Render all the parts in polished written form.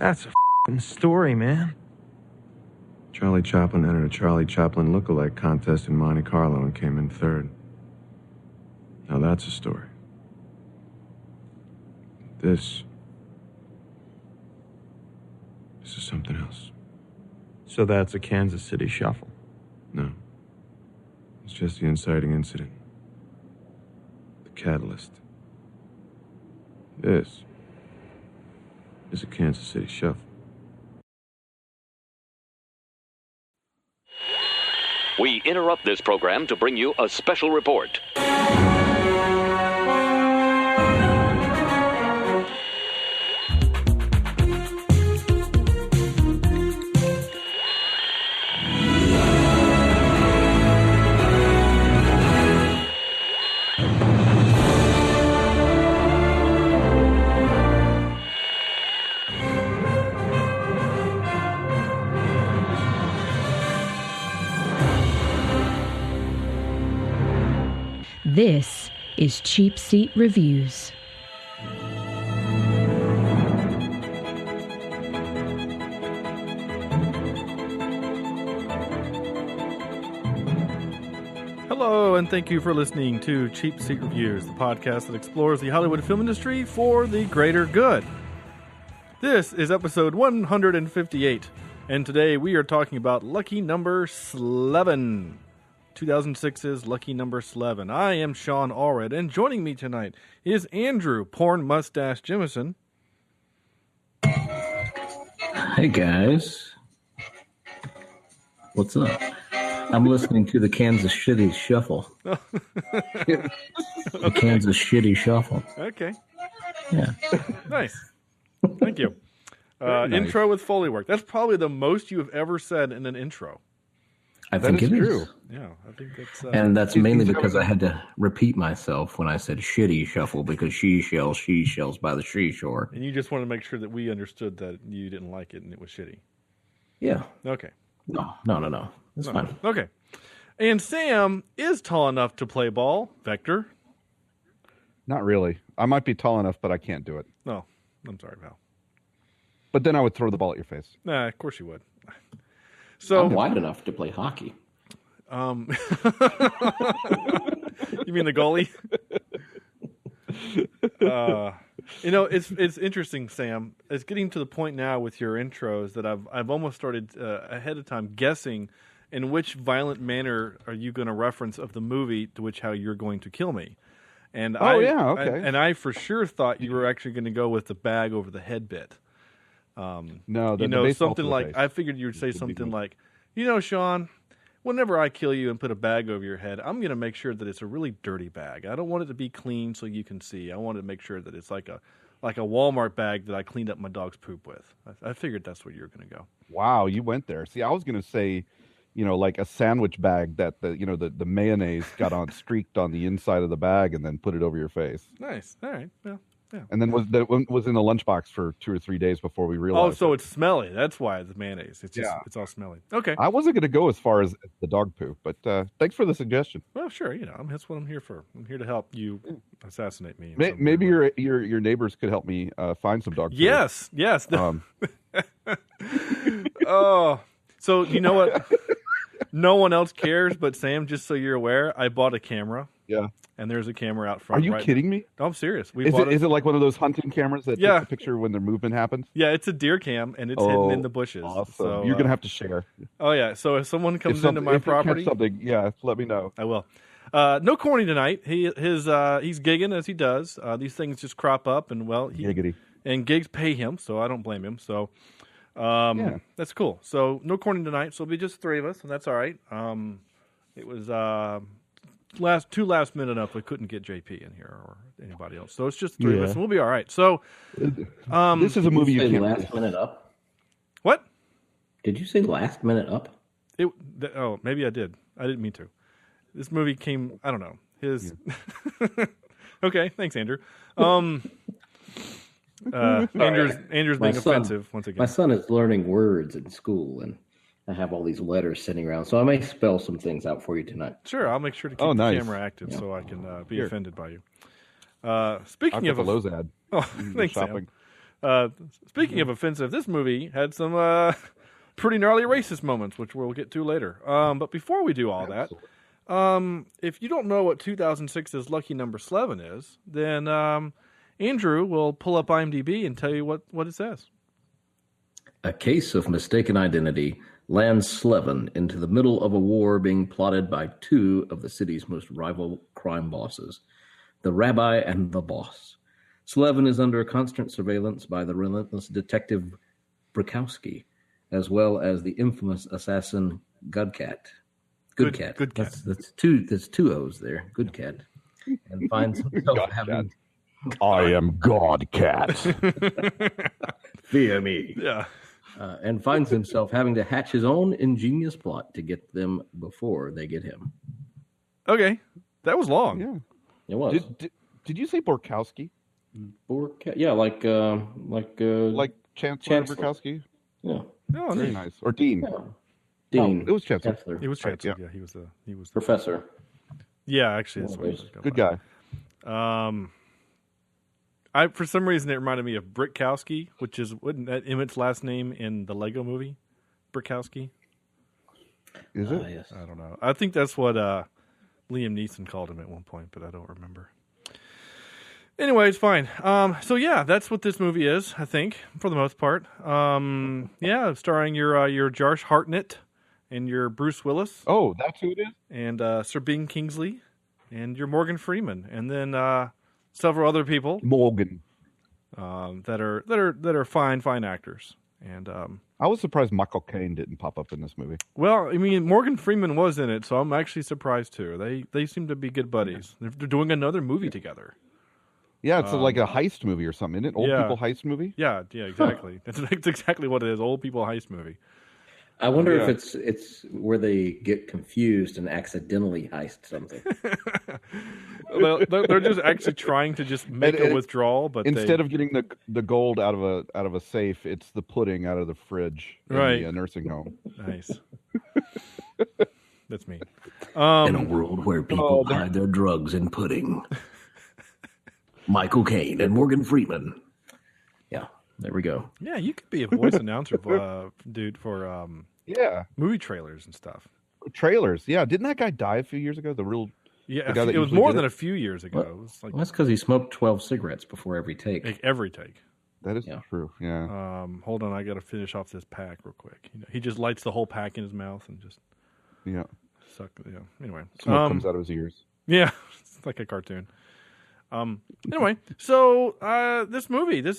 That's a f***ing story, man. Charlie Chaplin entered a Charlie Chaplin look-alike contest in Monte Carlo and came in third. Now that's a story. This is something else. So that's a Kansas City shuffle. No. It's just the inciting incident. The catalyst. This is a Kansas City shuffle. We interrupt this program to bring you a special report. This is Cheapseat Reviews. Hello, and thank you for listening to Cheapseat Reviews, the podcast that explores the Hollywood film industry for the greater good. This is episode 158, and today we are talking about lucky number Slevin. 2006's Lucky Number Slevin. I am Sean Allred, and joining me tonight is Andrew Porn Mustache Jimison. Hey guys, what's up? I'm listening to the Kansas City Shuffle. The Kansas City Shuffle. Okay. Yeah. Nice. Thank you. Nice. Intro with Foley work. That's probably the most you have ever said in an intro. I think it is. Yeah, I think that's... and that's mainly because I had to repeat myself when I said shitty shuffle because she shells by the seashore. And you just wanted to make sure that we understood that you didn't like it and it was shitty. Yeah. Okay. No. It's fine. Okay. And Sam is tall enough to play ball. Vector? Not really. I might be tall enough, but I can't do it. No. I'm sorry, pal. But then I would throw the ball at your face. Nah, of course you would. So, I'm wide enough to play hockey. You mean the goalie? It's interesting, Sam. It's getting to the point now with your intros that I've almost started ahead of time guessing in which violent manner are you going to reference of the movie to which how you're going to kill me. And I for sure thought you were actually going to go with the bag over the head bit. No, something like I figured you would say something like, Sean, whenever I kill you and put a bag over your head, I'm going to make sure that it's a really dirty bag. I don't want it to be clean so you can see. I want to make sure that it's like a Walmart bag that I cleaned up my dog's poop with. I figured that's where you were going to go. Wow, you went there. See, I was going to say, like a sandwich bag that the mayonnaise got on streaked on the inside of the bag and then put it over your face. Nice. All right. Well. Yeah. And then was in the lunchbox for 2 or 3 days before we realized. Oh, so it's smelly. That's why the mayonnaise. It's just it's all smelly. Okay. I wasn't going to go as far as the dog poop, but thanks for the suggestion. Well, sure. That's what I'm here for. I'm here to help you assassinate me. Maybe your neighbors could help me find some dog poop. Yes. Oh, so you know what? No one else cares, but Sam. Just so you're aware, I bought a camera. Yeah. And there's a camera out front. Are you kidding me? No, I'm serious. Is it like one of those hunting cameras that takes a picture when their movement happens? Yeah, it's a deer cam, and it's hidden in the bushes. Awesome. So, you're going to have to share. Oh, yeah. So if someone comes into my property... let me know. I will. No Corny tonight. He's gigging as he does. These things just crop up, and Giggity. And gigs pay him, so I don't blame him. So that's cool. So no Corny tonight, so it'll be just 3 of us, and that's all right. It was... last minute up, we couldn't get JP in here or anybody else, so it's just 3 of us, and we'll be all right. So, this is a movie you can't last minute up. What did you say? Last minute up? Maybe I did. I didn't mean to. This movie came. I don't know. Okay, thanks, Andrew. Andrew's being offensive once again. My son is learning words in school, and I have all these letters sitting around, so I may spell some things out for you tonight. Sure, I'll make sure to keep the camera active so I can be offended by you. Speaking of the Lowe's ad. Oh, thanks, Sam. Speaking of offensive, this movie had some pretty gnarly racist moments, which we'll get to later. But before we do all that, if you don't know what 2006's lucky number Slevin is, then Andrew will pull up IMDb and tell you what it says. A case of mistaken identity lands Slevin into the middle of a war being plotted by two of the city's most rival crime bosses, the Rabbi and The Boss. Slevin is under constant surveillance by the relentless detective Brzykowski, as well as the infamous assassin Goodcat. Goodcat. That's two O's there. Goodcat. And finds himself having... I am Godcat. Fear me. Yeah. And finds himself having to hatch his own ingenious plot to get them before they get him. Okay. That was long. Yeah. It was. Did you say Borkowski? Yeah, like Chancellor Borkowski? Yeah. Oh, very neat. nice. Or Dean. Yeah. Dean. It was Chancellor. It was Chancellor. Yeah. Yeah, he was the Professor. Yeah, actually, that's what he was. Good guy. For some reason it reminded me of Brzykowski, which is wasn't that Emmett's last name in the Lego movie? Brzykowski. Is it? Yes. I don't know. I think that's what Liam Neeson called him at one point, but I don't remember. Anyway, it's fine. So yeah, that's what this movie is, I think, for the most part. Yeah, starring your Josh Hartnett and your Bruce Willis. Oh, that's who it is? And Sir Bing Kingsley and your Morgan Freeman. And then several other people. Morgan. That are fine actors. And I was surprised Michael Caine didn't pop up in this movie. well, I mean, Morgan Freeman was in it, so I'm actually surprised too. They seem to be good buddies. They're doing another movie together. Yeah, it's like a heist movie or something, isn't it? Old people heist movie? Yeah, exactly. That's exactly what it is. Old people heist movie. I wonder if it's where they get confused and accidentally heist something. Well, they're just actually trying to just make a withdrawal, but instead of getting the gold out of a safe, it's the pudding out of the fridge in the nursing home. Nice. That's me. In a world where people hide their drugs in pudding. Michael Caine and Morgan Freeman. Yeah, there we go. Yeah, you could be a voice announcer, dude, for movie trailers and stuff. Trailers, yeah. Didn't that guy die a few years ago? It was more than a few years ago. It was like that's because he smoked 12 cigarettes before every take. Every take. That is true. Yeah. Hold on, I got to finish off this pack real quick. He just lights the whole pack in his mouth and just suck. Yeah. Anyway, smoke comes out of his ears. Yeah, it's like a cartoon. Anyway, so this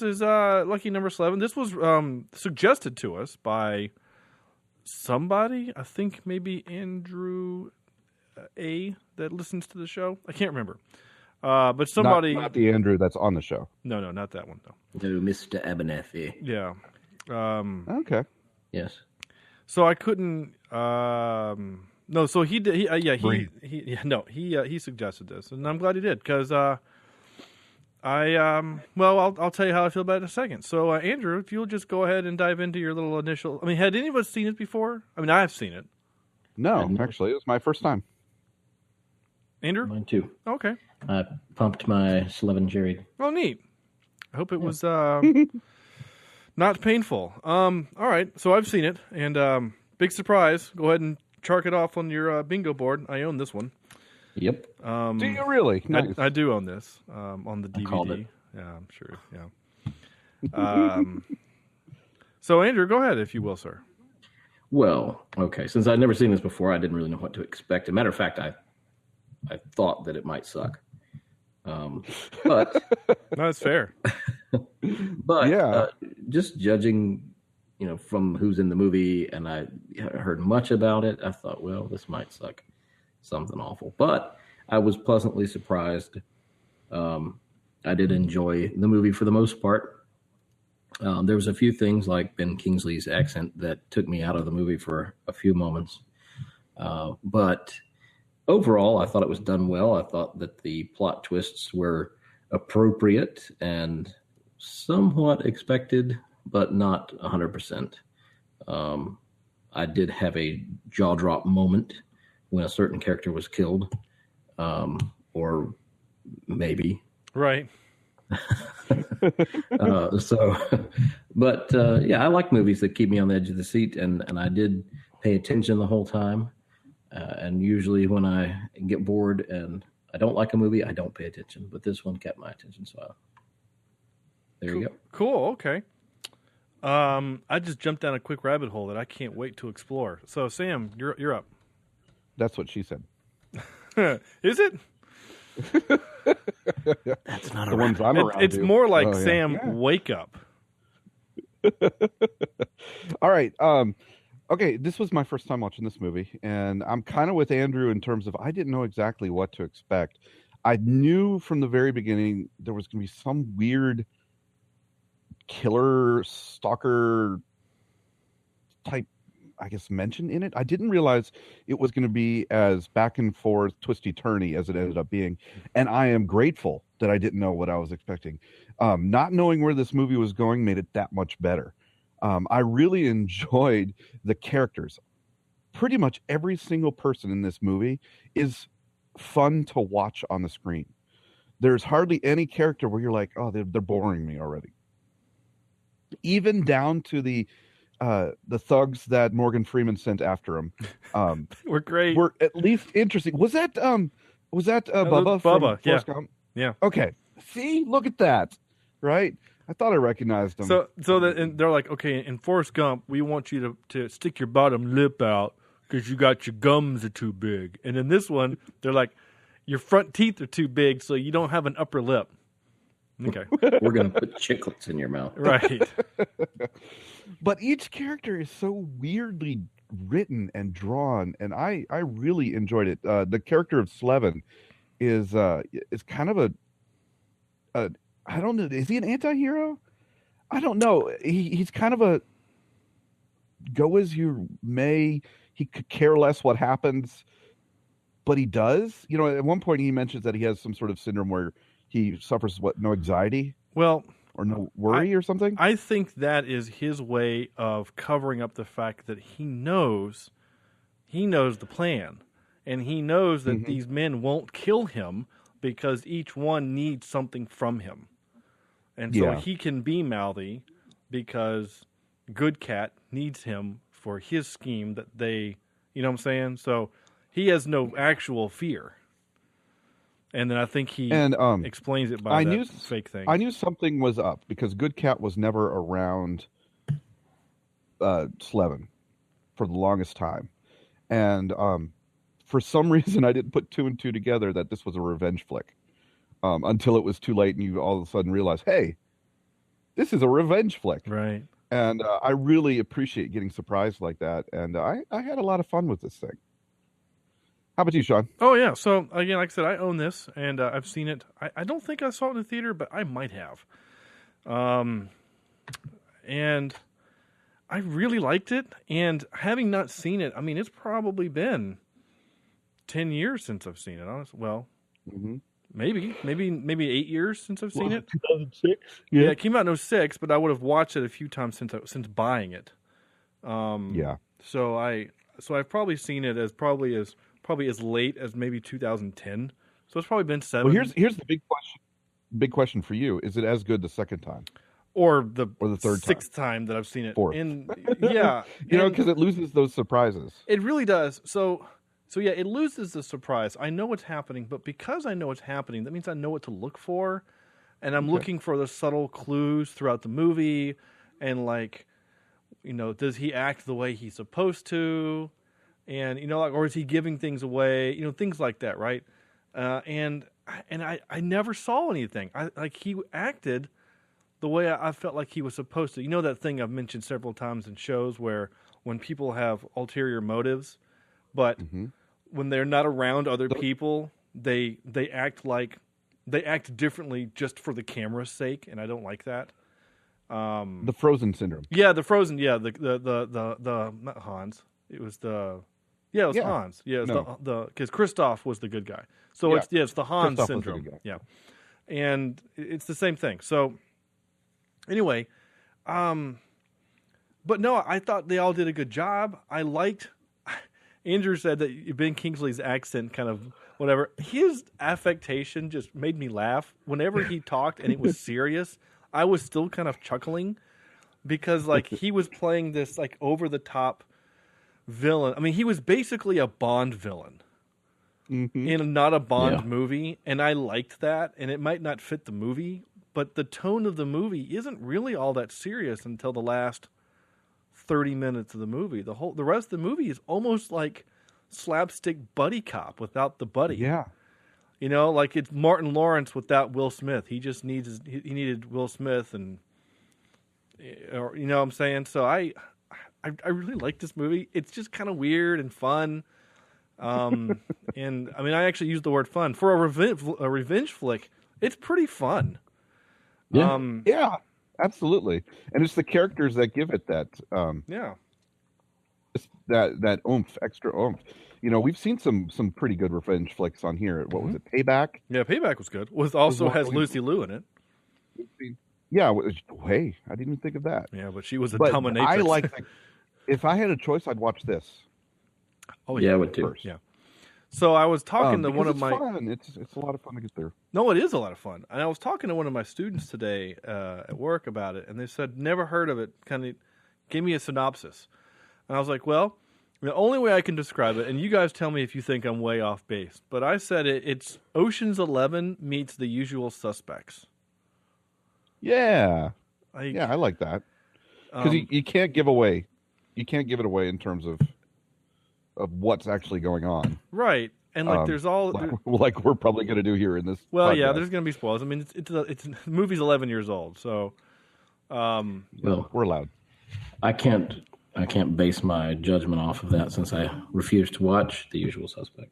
is Lucky Number Slevin. This was suggested to us by somebody. I think maybe Andrew A. that listens to the show. I can't remember. But somebody, not the Andrew that's on the show. No, not that one. No, Mr. Abernathy. Yeah. Okay. Yes. So I couldn't. No. So he did. He suggested this, and I'm glad he did because I'll tell you how I feel about it in a second. So Andrew, if you'll just go ahead and dive into your little initial. I mean, had any of us seen it before? I mean, I've seen it. No, actually, it was my first time. Andrew? Mine too. Okay. I pumped my Slevin Jerry. Oh, neat. I hope it was not painful. All right, so I've seen it, and big surprise. Go ahead and chalk it off on your bingo board. I own this one. Yep. Do you really? Nice. I do own this on the DVD. I called it. Yeah, I'm sure. Yeah. So, Andrew, go ahead, if you will, sir. Well, okay. Since I'd never seen this before, I didn't really know what to expect. As a matter of fact, I thought that it might suck. But no, that's fair. But just judging, from who's in the movie, and I heard much about it, I thought, well, this might suck. Something awful. But I was pleasantly surprised. I did enjoy the movie for the most part. There was a few things like Ben Kingsley's accent that took me out of the movie for a few moments. But overall, I thought it was done well. I thought that the plot twists were appropriate and somewhat expected, but not 100%. I did have a jaw drop moment when a certain character was killed, or maybe. Right. Yeah, I like movies that keep me on the edge of the seat, and I did pay attention the whole time. And usually when I get bored and I don't like a movie, I don't pay attention. But this one kept my attention, so there you go. Cool. Okay. I just jumped down a quick rabbit hole that I can't wait to explore. So, Sam, you're up. That's what she said. Is it? That's not the ones I'm around. It's more like Sam, wake up. All right. Okay, this was my first time watching this movie, and I'm kind of with Andrew in terms of I didn't know exactly what to expect. I knew from the very beginning there was going to be some weird killer, stalker type, I guess, mention in it. I didn't realize it was going to be as back and forth, twisty-turny as it ended up being, and I am grateful that I didn't know what I was expecting. Not knowing where this movie was going made it that much better. I really enjoyed the characters. Pretty much every single person in this movie is fun to watch on the screen. There's hardly any character where you're like, oh, they're boring me already. Even down to the thugs that Morgan Freeman sent after him. Were great. Were at least interesting. Was that Bubba? Bubba, from yeah. Forrest Gump? Yeah. Okay. See, look at that. Right? I thought I recognized him. And they're like, okay, in Forrest Gump, we want you to stick your bottom lip out because you got your gums are too big. And in this one, they're like, your front teeth are too big, so you don't have an upper lip. Okay. We're going to put chiclets in your mouth. Right. But each character is so weirdly written and drawn, and I really enjoyed it. The character of Slevin is kind of a I don't know. Is he an anti-hero? I don't know. He's kind of a go as you may. He could care less what happens, but he does. You know, at one point he mentions that he has some sort of syndrome where he suffers no anxiety. Well, or no worry or something. I think that is his way of covering up the fact that he knows the plan, and he knows that these men won't kill him because each one needs something from him. And so he can be mouthy because Good Cat needs him for his scheme that they, you know what I'm saying? So he has no actual fear. And then I think he explains it by that fake thing. I knew something was up because Good Cat was never around Slevin for the longest time. And for some reason, I didn't put two and two together that this was a revenge flick. Until it was too late and you all of a sudden realize, hey, this is a revenge flick. Right. And I really appreciate getting surprised like that. And I had a lot of fun with this thing. How about you, Sean? Oh, yeah. So, again, like I said, I own this, and I've seen it. I don't think I saw it in the theater, but I might have. And I really liked it. And having not seen it, I mean, it's probably been 10 years since I've seen it, honestly. Well, maybe 8 years since I've seen it. 2006. Yeah, it came out in 2006, but I would have watched it a few times since buying it. So I've probably seen it as probably as late as maybe 2010. So it's probably been 7. Well, here's the big question. Big question for you: is it as good the second time, or the third sixth time that I've seen it? Fourth. Yeah, because it loses those surprises. It really does. So yeah, it loses the surprise. I know what's happening, but because I know what's happening, that means I know what to look for, and I'm looking for the subtle clues throughout the movie, and like, you know, does he act the way he's supposed to? And, you know, like, or is he giving things away? You know, things like that, right? And I never saw anything. He acted the way I felt like he was supposed to. You know that thing I've mentioned several times in shows where when people have ulterior motives, but when they're not around other people, they act differently just for the camera's sake, and I don't like that. The Frozen syndrome. Yeah, the Frozen. Yeah, the not Hans. It was Hans. Yeah, it was because Kristoff was the good guy. So it's the Hans Kristoff syndrome. was the good guy. Yeah, and it's the same thing. So anyway, but no, I thought they all did a good job. I liked. Andrew said that Ben Kingsley's accent kind of whatever. His affectation just made me laugh. Whenever he talked and it was serious, I was still kind of chuckling because like he was playing this like over the top villain. I mean, he was basically a Bond villain in not a Bond movie, and I liked that. And it might not fit the movie, but the tone of the movie isn't really all that serious until the last 30 minutes of the movie. The rest of the movie is almost like slapstick buddy cop without the buddy. Yeah. You know, like it's Martin Lawrence without Will Smith. He just needed Will Smith, and or you know what I'm saying? So I really like this movie. It's just kind of weird and fun. And I mean, I actually used the word fun for a revenge flick. It's pretty fun. Yeah. Yeah, absolutely. And it's the characters that give it that that oomph, extra oomph. You know, we've seen some pretty good revenge flicks on here. What was it? Payback? Yeah, Payback was good. Also has Lucy Liu in it. Yeah, hey, I didn't even think of that. Yeah, but she was a dominatrix. I like if I had a choice, I'd watch this. Oh yeah, I would too. Yeah. So I was talking to one of my. Fun. It's a lot of fun to get there. No, it is a lot of fun. And I was talking to one of my students today at work about it, and they said never heard of it. Kind of gave me a synopsis, and I was like, well, the only way I can describe it, and you guys tell me if you think I'm way off base, but I said it's Ocean's 11 meets The Usual Suspects. Yeah, I like that because you can't give away, you can't give it away in terms of what's actually going on, right? And like, there's all like we're probably going to do here in this. Well, podcast. yeah, there's going to be spoilers. I mean, it's the movie's 11 years old, so well, we're allowed. I can't base my judgment off of that since I refuse to watch The Usual Suspect.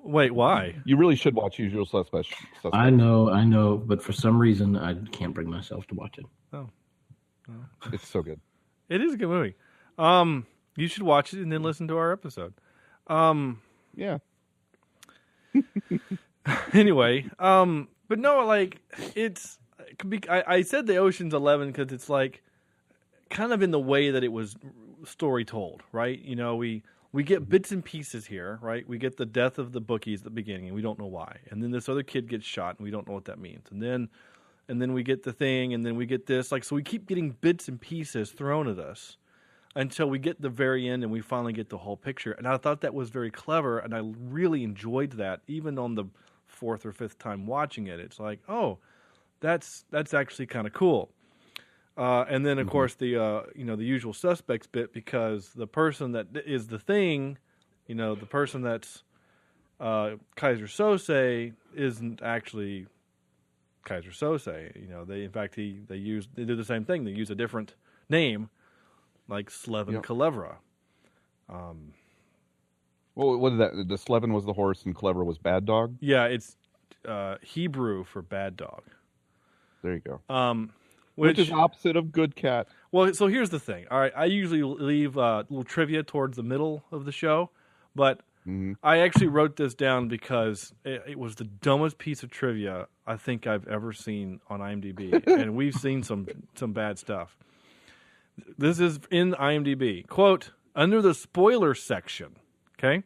Wait, why? You really should watch Usual Suspects. I know, but for some reason I can't bring myself to watch it. Oh. It's so good. It is a good movie. You should watch it and then listen to our episode. Yeah. Anyway, but no, like I said the Ocean's 11 because it's like kind of in the way that it was story told, right? You know, we get bits and pieces here, right? We get the death of the bookies at the beginning, and we don't know why. And then this other kid gets shot, and we don't know what that means. And then we get the thing, and then we get this. Like, so we keep getting bits and pieces thrown at us until we get the very end, and we finally get the whole picture. And I thought that was very clever, and I really enjoyed that, even on the fourth or fifth time watching it. It's like, oh, that's actually kind of cool. And then, of course, the Usual Suspects bit, because the person that is the thing, you know, the person that's Kaiser Sose isn't actually Kaiser Sose. You know, they do the same thing. They use a different name, like Slevin Kalevra. Well, what is that? The Slevin was the horse and Kalevra was Bad Dog? Yeah, it's Hebrew for bad dog. There you go. Which is opposite of good cat. Well, so here's the thing. All right, I usually leave little trivia towards the middle of the show, but I actually wrote this down because it was the dumbest piece of trivia I think I've ever seen on IMDb, and we've seen some bad stuff. This is in IMDb. Quote, under the spoiler section, okay?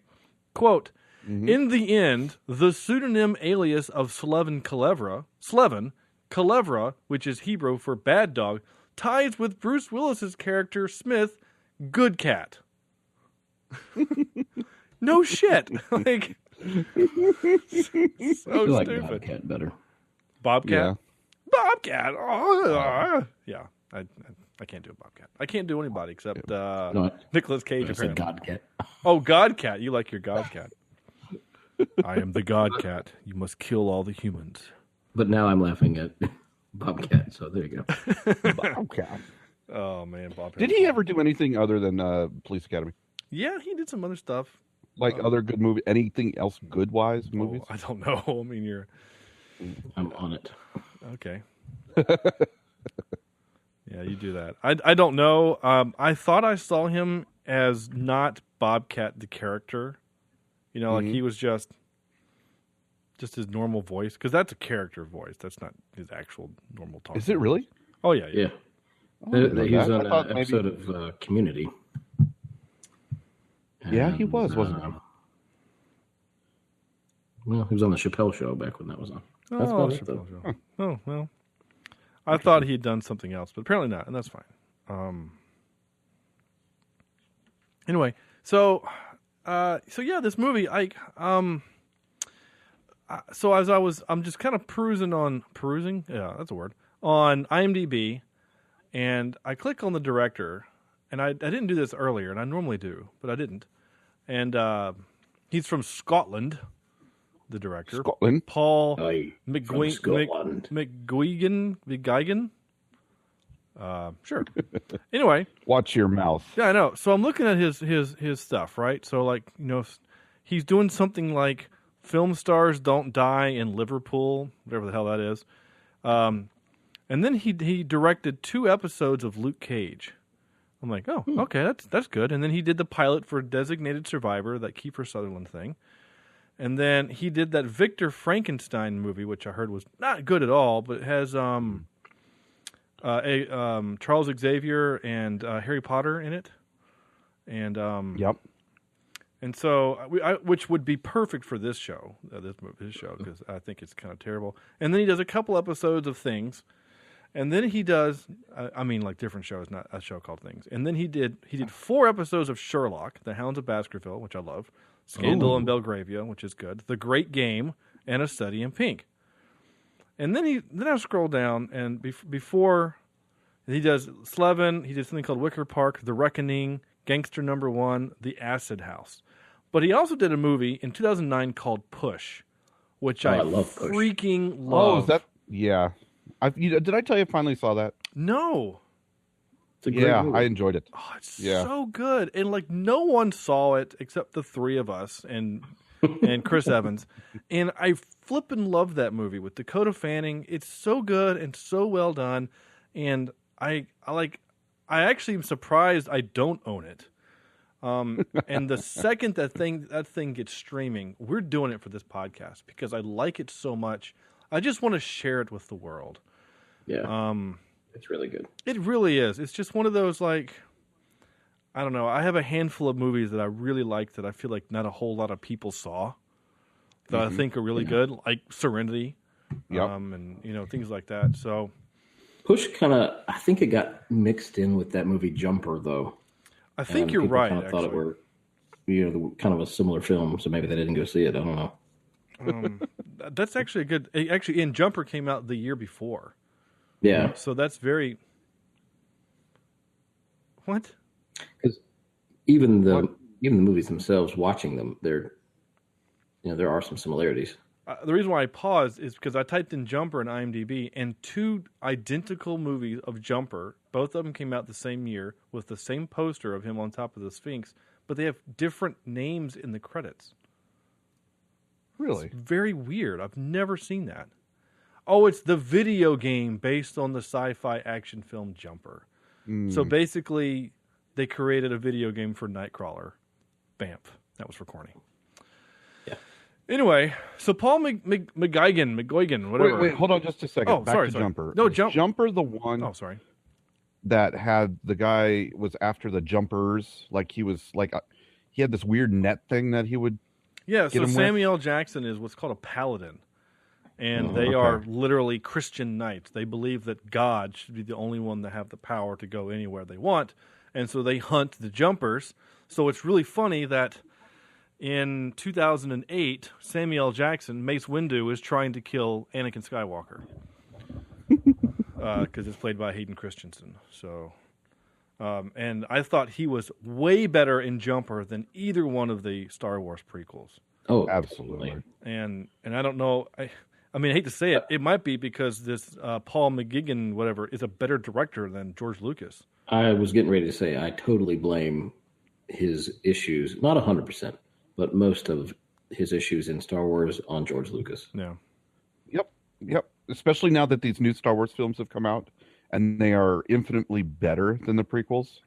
Quote, in the end, the pseudonym alias of Slevin Kalevra, which is Hebrew for bad dog, ties with Bruce Willis's character Smith, Good Cat. No shit. Like, so like stupid. Bobcat better. Bobcat? Yeah. Bobcat. Oh, yeah. I can't do a Bobcat. I can't do anybody except Nicolas Cage. I said Godcat. Oh, Godcat. You like your Godcat. I am the Godcat. You must kill all the humans. But now I'm laughing at Bobcat, so there you go. Bobcat. Oh, man, Bobcat. Did he ever do anything other than Police Academy? Yeah, he did some other stuff. Like other good movie, anything else good-wise movies? I don't know. I mean, I'm on it. Okay. Yeah, you do that. I don't know. I thought I saw him as not Bobcat the character. You know, like he was just his normal voice, because that's a character voice. That's not his actual normal talk. Is it really? Oh yeah, yeah. He was on an episode of Community. Yeah, he wasn't he? Well, he was on the Chappelle Show back when that was on. That's about it, though. Show. Oh, well. I thought he had done something else, but apparently not, and that's fine. Anyway, so yeah, this movie, so as I'm just kind of perusing, yeah, that's a word, on IMDb, and I click on the director, and I didn't do this earlier, and I normally do, but I didn't. And he's from Scotland, the director. Scotland. Paul Scotland. McGuigan. Sure. Anyway. Watch your mouth. Yeah, I know. So I'm looking at his stuff, right? So, like, you know, he's doing something like Film Stars Don't Die in Liverpool, whatever the hell that is. And then he directed 2 episodes of Luke Cage. I'm like, oh, okay, that's good. And then he did the pilot for Designated Survivor, that Kiefer Sutherland thing. And then he did that Victor Frankenstein movie, which I heard was not good at all, but it has Charles Xavier and Harry Potter in it. And yep. And so, which would be perfect for this show, this show, because I think it's kind of terrible. And then he does a couple episodes of Things. And then he does, like different shows, not a show called Things. And then he did 4 episodes of Sherlock, The Hounds of Baskerville, which I love, Scandal in Belgravia, which is good, The Great Game, and A Study in Pink. And then I scroll down, and before he does Slevin, he did something called Wicker Park, The Reckoning, Gangster Number 1, The Acid House. But he also did a movie in 2009 called Push, which I love freaking love. Oh, is that? Yeah. Did I tell you I finally saw that? No. It's a great movie. I enjoyed it. Oh, it's so good. And like no one saw it except the 3 of us and Chris Evans. And I flippin' love that movie with Dakota Fanning. It's so good and so well done. And I actually am surprised I don't own it. And the second that thing gets streaming, we're doing it for this podcast because I like it so much. I just want to share it with the world. Yeah. It's really good. It really is. It's just one of those, like, I don't know. I have a handful of movies that I really like that I feel like not a whole lot of people saw that I think are really good, like Serenity, and, you know, things like that. So Push I think it got mixed in with that movie Jumper, though. I think you're right. I thought it were, you know, kind of a similar film, so maybe they didn't go see it. I don't know. That's actually a good. Actually, and Jumper came out the year before. Yeah. So that's very. What? Because even the movies themselves, watching them, there are some similarities. The reason why I paused is because I typed in Jumper in IMDb, and 2 identical movies of Jumper, both of them came out the same year with the same poster of him on top of the Sphinx, but they have different names in the credits. Really? It's very weird. I've never seen that. Oh, it's the video game based on the sci-fi action film Jumper. So basically, they created a video game for Nightcrawler. Bamf. That was for Corny. Yeah. Anyway, so Paul McGuigan, whatever. Wait, hold on just a second. Oh, Back sorry. to Jumper. No, Jumper, the one. Oh, sorry. That had the guy was after the jumpers, like he was like he had this weird net thing that he would. Yeah, so Samuel L. Jackson is what's called a paladin, and they are literally Christian knights. They believe that God should be the only one that have the power to go anywhere they want, and so they hunt the jumpers. So it's really funny that in 2008, Samuel L. Jackson, Mace Windu, is trying to kill Anakin Skywalker because it's played by Hayden Christensen. So. And I thought he was way better in Jumper than either one of the Star Wars prequels. Oh, absolutely. And I don't know. I mean, I hate to say it. It might be because this Paul McGuigan, whatever, is a better director than George Lucas. I was getting ready to say I totally blame his issues, not 100%, but most of his issues in Star Wars on George Lucas. Yeah. Yep. Especially now that these new Star Wars films have come out. And they are infinitely better than the prequels.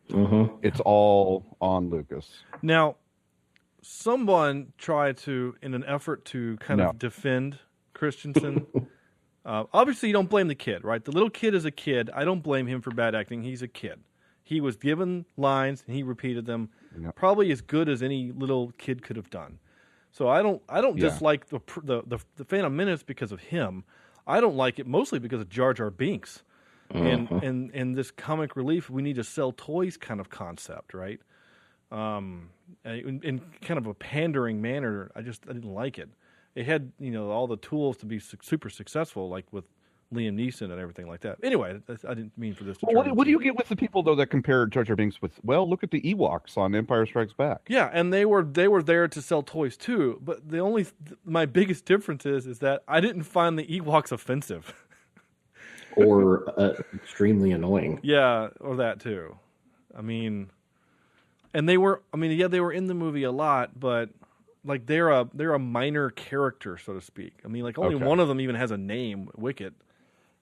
It's all on Lucas. Now, someone tried to, in an effort to kind of defend Christensen. Obviously, you don't blame the kid, right? The little kid is a kid. I don't blame him for bad acting. He's a kid. He was given lines, and he repeated them. Probably as good as any little kid could have done. So I don't just like the Phantom Menace because of him. I don't like it mostly because of Jar Jar Binks, and this comic relief. We need to sell toys kind of concept, right? In kind of a pandering manner. I didn't like it. It had all the tools to be super successful, like with Liam Neeson and everything like that. Anyway, I didn't mean for this to. What do you get with the people though that compare Jar Jar Binks with? Well, look at the Ewoks on Empire Strikes Back. Yeah, and they were there to sell toys too. But my biggest difference is that I didn't find the Ewoks offensive or extremely annoying. Yeah, or that too. I mean, and they were in the movie a lot, but like they're a minor character, so to speak. I mean, like only one of them even has a name, Wicket.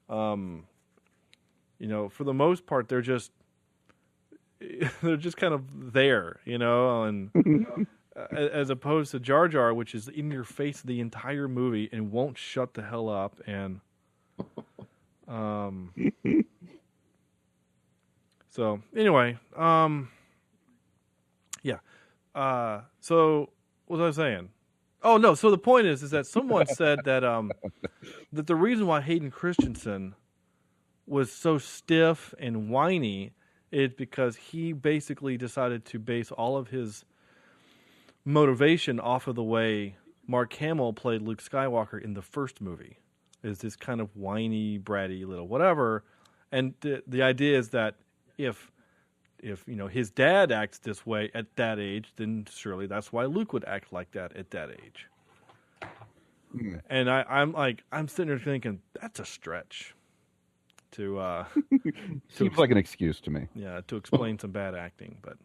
For the most part, they're just kind of there, and as opposed to Jar Jar, which is in your face the entire movie and won't shut the hell up. And so anyway, yeah. So what was I saying? Oh no! So the point is that someone said that that the reason why Hayden Christensen was so stiff and whiny is because he basically decided to base all of his motivation off of the way Mark Hamill played Luke Skywalker in the first movie. Is this kind of whiny, bratty little whatever, and the idea is that if his dad acts this way at that age, then surely that's why Luke would act like that at that age. And I'm sitting there thinking that's a stretch to seems like an excuse to me. Yeah, to explain some bad acting, but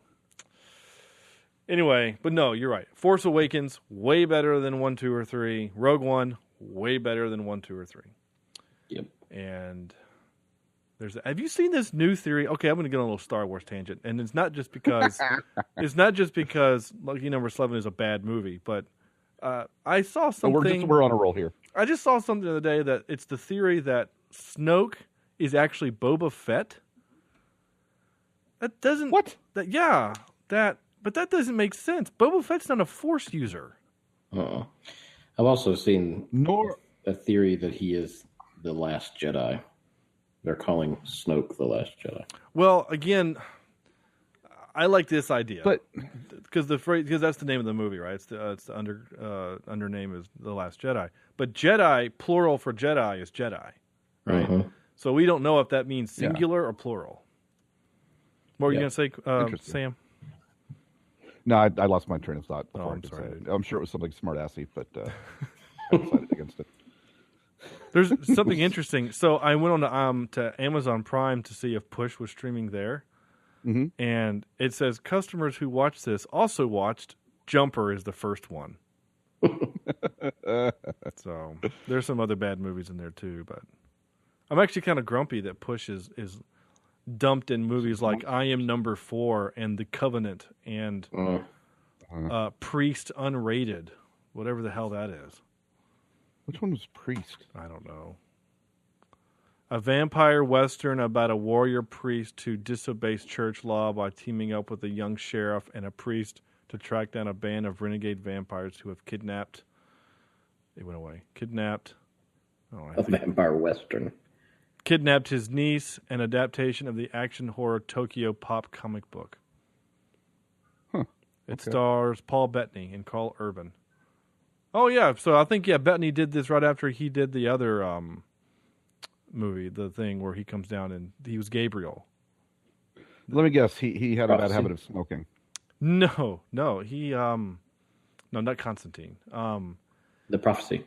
anyway, but no, you're right. Force Awakens way better than 1, 2, or 3. Rogue One way better than 1, 2, or 3. Yep. And have you seen this new theory? Okay, I'm going to get on a little Star Wars tangent, and it's not just because Lucky Number Slevin is a bad movie, but I saw something. We're on a roll here. I just saw something the other day that it's the theory that Snoke is actually Boba Fett. That doesn't. What? But that doesn't make sense. Boba Fett's not a Force user. I've also seen a theory that he is the Last Jedi. They're calling Snoke the Last Jedi. Well, again, I like this idea, but because that's the name of the movie, right? It's the under name is the Last Jedi, but Jedi plural for Jedi is Jedi, right? So we don't know if that means singular or plural. What were you going to say, Sam? No, I lost my train of thought. I'm sorry. I'm sure it was something smart-assy, but I decided against it. There's something interesting. So I went on to Amazon Prime to see if Push was streaming there. And it says customers who watched this also watched Jumper is the first one. So there's some other bad movies in there too, but I'm actually kind of grumpy that Push is dumped in movies like I Am Number 4 and The Covenant and Priest Unrated, whatever the hell that is. Which one was Priest? I don't know. A vampire western about a warrior priest who disobeys church law by teaming up with a young sheriff and a priest to track down a band of renegade vampires who have kidnapped. It went away. Kidnapped. Vampire western. Kidnapped his niece. An adaptation of the action horror Tokyo Pop comic book. It stars Paul Bettany and Carl Urban. Oh, yeah. So I think, Bettany did this right after he did the other movie, the thing where he comes down and he was Gabriel. Let me guess. He had a bad habit of smoking. No. He, no, not Constantine. The Prophecy.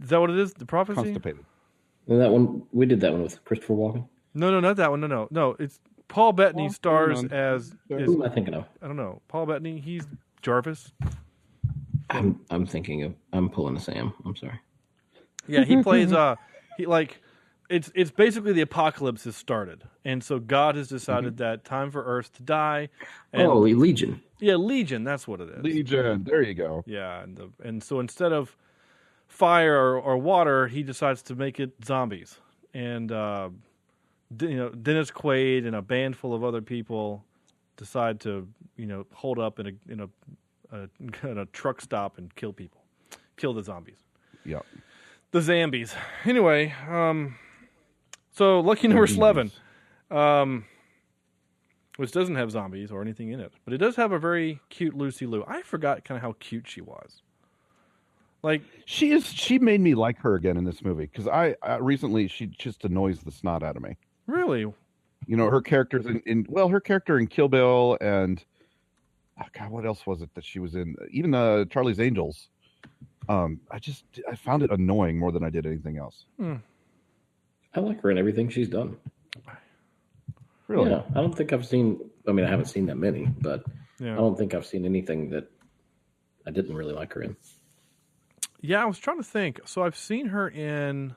Is that what it is? The Prophecy? Constipated. And that one, we did that one with Christopher Walken. No, not that one. No. It's Paul Bettany stars as. Who am I thinking of? I don't know. Paul Bettany, he's Jarvis. I'm thinking of. I'm pulling a Sam. I'm sorry. Yeah, he plays. It's basically the apocalypse has started, and so God has decided that time for Earth to die. And, Legion. Yeah, Legion. That's what it is. Legion. There you go. Yeah, and so instead of fire or water, he decides to make it zombies. And Dennis Quaid and a band full of other people decide to hold up in a a truck stop and kill people, kill the zombies. Yeah. The Zambies. Anyway, so lucky number Slevin, which doesn't have zombies or anything in it, but it does have a very cute Lucy Liu. I forgot kind of how cute she was. Like she made me like her again in this movie because I recently she just annoys the snot out of me. Really? You know, her character's her character in Kill Bill and God, what else was it that she was in? Even Charlie's Angels. I found it annoying more than I did anything else. I like her in everything she's done. Really? Yeah, I don't think I've seen. I mean, I haven't seen that many, but I don't think I've seen anything that I didn't really like her in. Yeah, I was trying to think. So I've seen her in,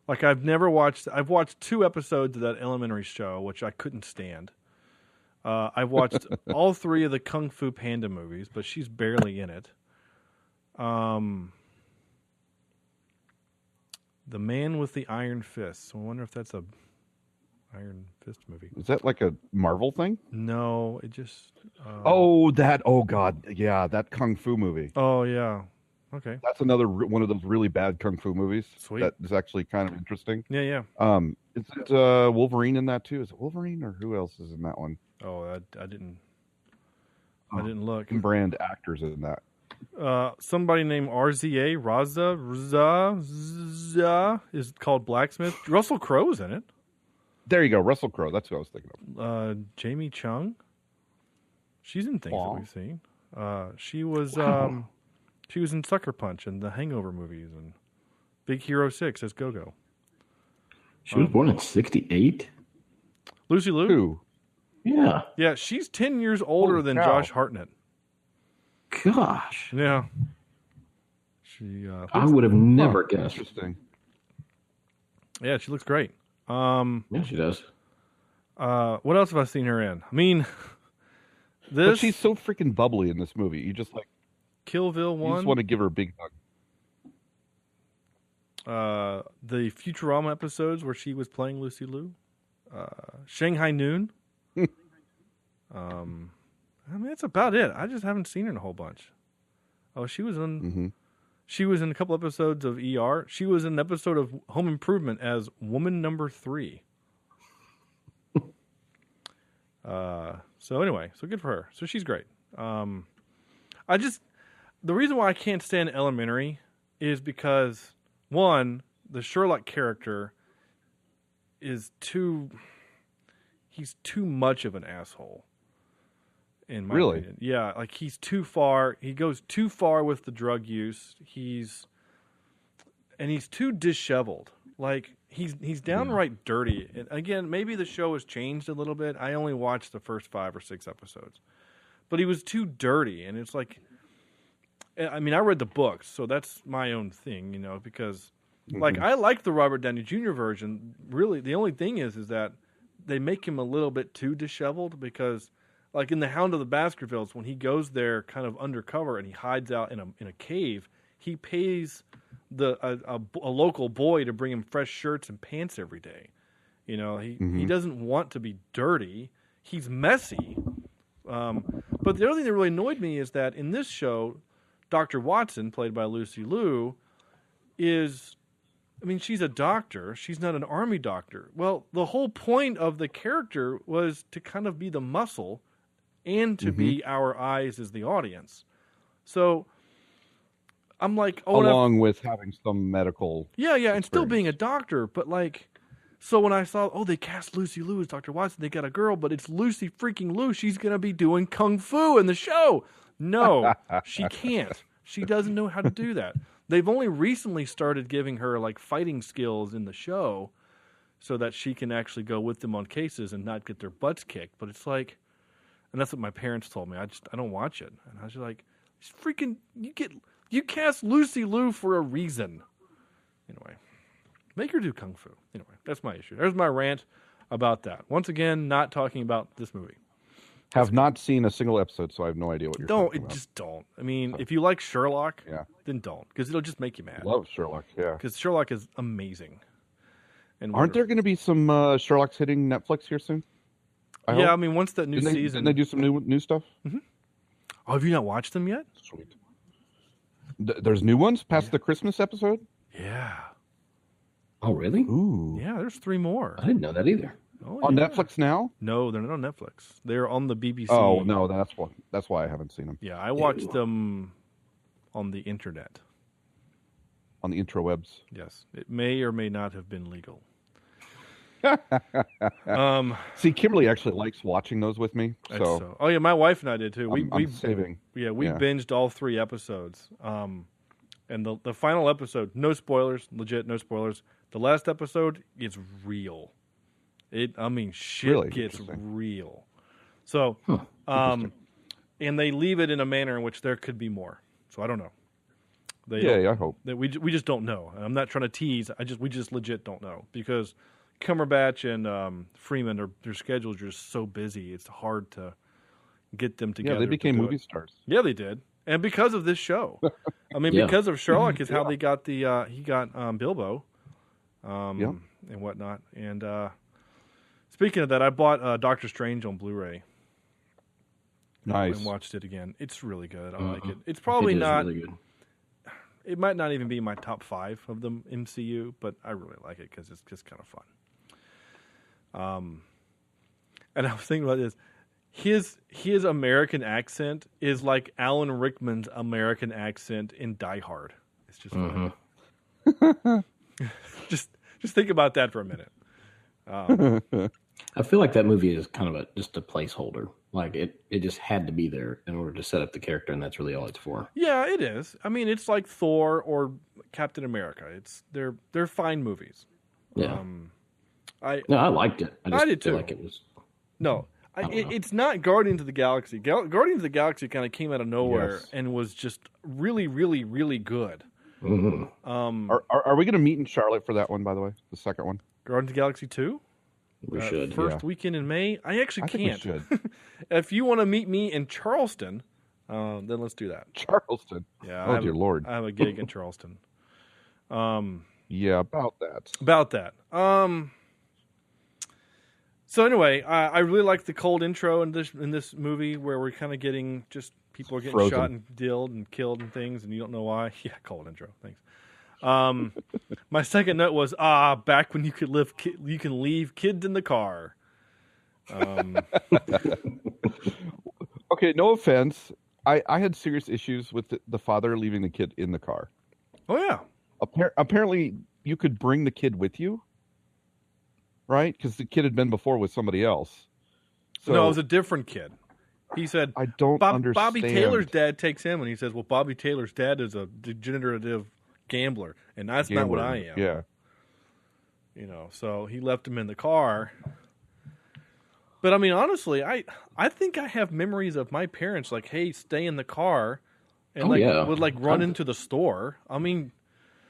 like, I've watched 2 episodes of that Elementary show, which I couldn't stand. I've watched all 3 of the Kung Fu Panda movies, but she's barely in it. The Man with the Iron Fist. I wonder if that's a Iron Fist movie. Is that like a Marvel thing? No, it just... oh God. Yeah, that Kung Fu movie. Oh, yeah. Okay. That's another one of those really bad Kung Fu movies. Sweet. That is actually kind of interesting. Yeah. Is it Wolverine in that too? Is it Wolverine or who else is in that one? Oh, I didn't look. Brand actors in that. Somebody named Raza is called Blacksmith. Russell Crowe's in it. There you go, Russell Crowe. That's who I was thinking of. Jamie Chung. She's in things that we've seen. She was in Sucker Punch and the Hangover movies and Big Hero 6 as Go-Go. She was born in 1968. Lucy Liu? Who? Yeah. Yeah, she's 10 years older than Josh Hartnett. Gosh. Yeah. I would have never guessed. Interesting. Yeah, she looks great. Yeah, she does. What else have I seen her in? I mean, but she's so freaking bubbly in this movie. You just like Killville 1. You just want to give her a big hug. The Futurama episodes where she was playing Lucy Liu. Shanghai Noon. I mean, that's about it. I just haven't seen her in a whole bunch. Oh, she was in. She was in a couple episodes of ER. She was in an episode of Home Improvement as Woman Number 3. So anyway, so good for her. So she's great. The reason why I can't stand Elementary is because, one, the Sherlock character is he's too much of an asshole. In my opinion. Yeah, like he's too far. He goes too far with the drug use. He's too disheveled. Like he's downright dirty. And again, maybe the show has changed a little bit. I only watched the first 5 or 6 episodes, but he was too dirty. And it's like, I mean, I read the books, so that's my own thing, you know, because like I like the Robert Downey Jr. version. Really, the only thing is that they make him a little bit too disheveled because. Like in The Hound of the Baskervilles, when he goes there kind of undercover and he hides out in a cave, he pays a local boy to bring him fresh shirts and pants every day. You know, he doesn't want to be dirty. He's messy. But the other thing that really annoyed me is that in this show, Dr. Watson, played by Lucy Liu, she's a doctor. She's not an army doctor. Well, the whole point of the character was to kind of be the muscle and to be our eyes as the audience. So I'm like... along with having some medical experience. And still being a doctor. But like, so when I saw, they cast Lucy Liu as Dr. Watson, they got a girl, but it's Lucy freaking Liu. She's going to be doing Kung Fu in the show. No, she can't. She doesn't know how to do that. They've only recently started giving her like fighting skills in the show so that she can actually go with them on cases and not get their butts kicked. But it's like... And that's what my parents told me. I don't watch it. And I was just like, freaking, you cast Lucy Liu for a reason. Anyway, make her do Kung Fu. Anyway, that's my issue. There's my rant about that. Once again, not talking about this movie. Have not seen a single episode, so I have no idea what you're talking about. Just don't. I mean, if you like Sherlock, then don't. Because it'll just make you mad. Love Sherlock, yeah. Because Sherlock is amazing. And aren't there going to be some Sherlocks hitting Netflix here soon? I mean, once that new season... Didn't they do some new stuff? Oh, have you not watched them yet? Sweet. There's new ones past the Christmas episode? Yeah. Oh, really? Ooh. Yeah, there's 3 more. I didn't know that either. Oh, On yeah. Netflix now? No, they're not on Netflix. They're on the BBC. Oh, no, that's why I haven't seen them. Yeah, I watched them on the internet. On the intrawebs. Yes. It may or may not have been legal. See, Kimberly actually likes watching those with me. So. Oh, yeah, my wife and I did too. I'm saving. Yeah, we binged all 3 episodes. And the final episode, no spoilers, legit, no spoilers. The last episode is real. Shit Really? gets real. So, and they leave it in a manner in which there could be more. So I don't know. I hope. We just don't know. And I'm not trying to tease. We just legit don't know because Cumberbatch and Freeman their schedules are just so busy. It's hard to get them together. Yeah, they became movie stars. Yeah, they did. And because of this show, because of Sherlock is how they got he got Bilbo, and whatnot. And speaking of that, I bought Doctor Strange on Blu-ray. Nice. And watched it again. It's really good. I like it. It's probably not. Really good. It might not even be my top 5 of the MCU, but I really like it because it's just kind of fun. And I was thinking about this. His American accent is like Alan Rickman's American accent in Die Hard. It's just funny. just think about that for a minute. I feel like that movie is kind of just a placeholder. Like it just had to be there in order to set up the character, and that's really all it's for. Yeah, it is. It's like Thor or Captain America. They're fine movies. Yeah. I liked it. I did too. Feel like it was. No, it's not Guardians of the Galaxy. Guardians of the Galaxy kind of came out of nowhere and was just really, really, really good. Mm-hmm. Are we going to meet in Charlotte for that one? By the way, the second one. Guardians of the Galaxy 2? We should. First weekend in May? I actually can't. Think we should. If you want to meet me in Charleston, then let's do that. Charleston? Yeah. Dear Lord. I have a gig in Charleston. Yeah, about that. About that. So anyway, I really like the cold intro in this movie where we're kind of getting just people are getting Frozen. shot and killed and killed and things, and you don't know why. Yeah, cold intro. Thanks. My second note was back when you could you can leave kids in the car. Okay, no offense. I had serious issues with the father leaving the kid in the car. Oh yeah. Apparently, you could bring the kid with you, right? Because the kid had been before with somebody else. So, no, it was a different kid. He said, I don't understand. Bobby Taylor's dad takes him, and he says, well, Bobby Taylor's dad is a degenerative gambler, and that's not what I am. Yeah. So he left him in the car. But, honestly, I think I have memories of my parents, like, hey, stay in the car, and would, run into the store.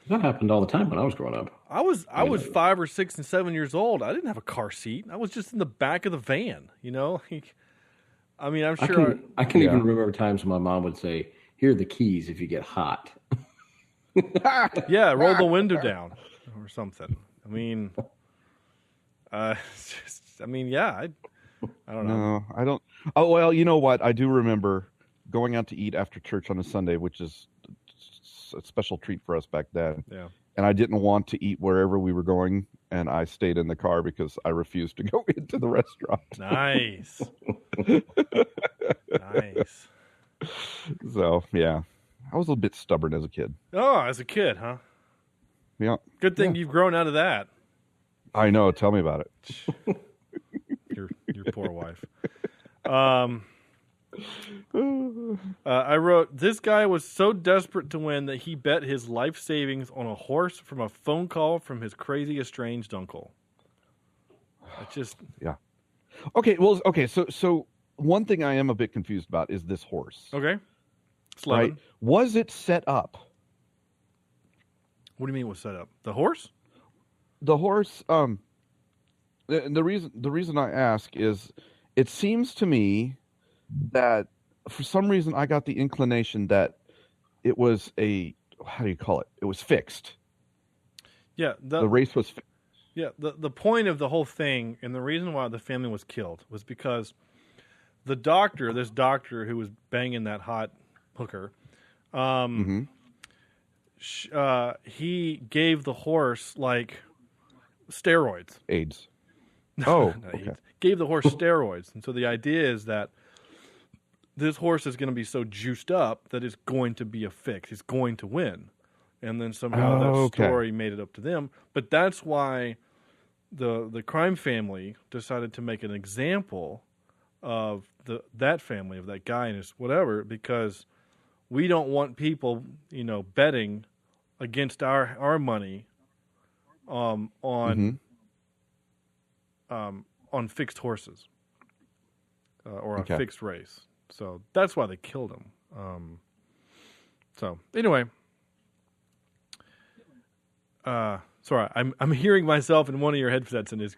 That happened all the time when I was growing up. I was 5 or 6 and 7 years old. I didn't have a car seat. I was just in the back of the van, I'm sure. I can even remember times when my mom would say, here are the keys if you get hot. Yeah, roll the window down or something. I don't know. No, I don't. Oh, well, you know what? I do remember going out to eat after church on a Sunday, which is a special treat for us back then. Yeah. And I didn't want to eat wherever we were going, and I stayed in the car because I refused to go into the restaurant. Nice. Nice. So, yeah. I was a little bit stubborn as a kid. Oh, as a kid, huh? Yeah. Good thing you've grown out of that. I know. Tell me about it. Your poor wife. I wrote, this guy was so desperate to win that he bet his life savings on a horse from a phone call from his crazy estranged uncle. Yeah. Okay, so one thing I am a bit confused about is this horse. Okay. Slevin. Right? Was it set up? What do you mean it was set up? The horse? The horse, the reason I ask is it seems to me that for some reason I got the inclination that it was how do you call it? It was fixed. Yeah. The race was fixed. Yeah. The point of the whole thing and the reason why the family was killed was because the doctor, this doctor who was banging that hot hooker, he gave the horse like steroids. AIDS. Oh, okay. He gave the horse steroids, and so the idea is that this horse is going to be so juiced up that it's going to be a fix. It's going to win, and then somehow that story made it up to them. But that's why the crime family decided to make an example of that family, of that guy and his whatever, because we don't want people, betting against our money on fixed horses or a fixed race. So that's why they killed him. So anyway, sorry, I'm hearing myself in one of your headsets, and it's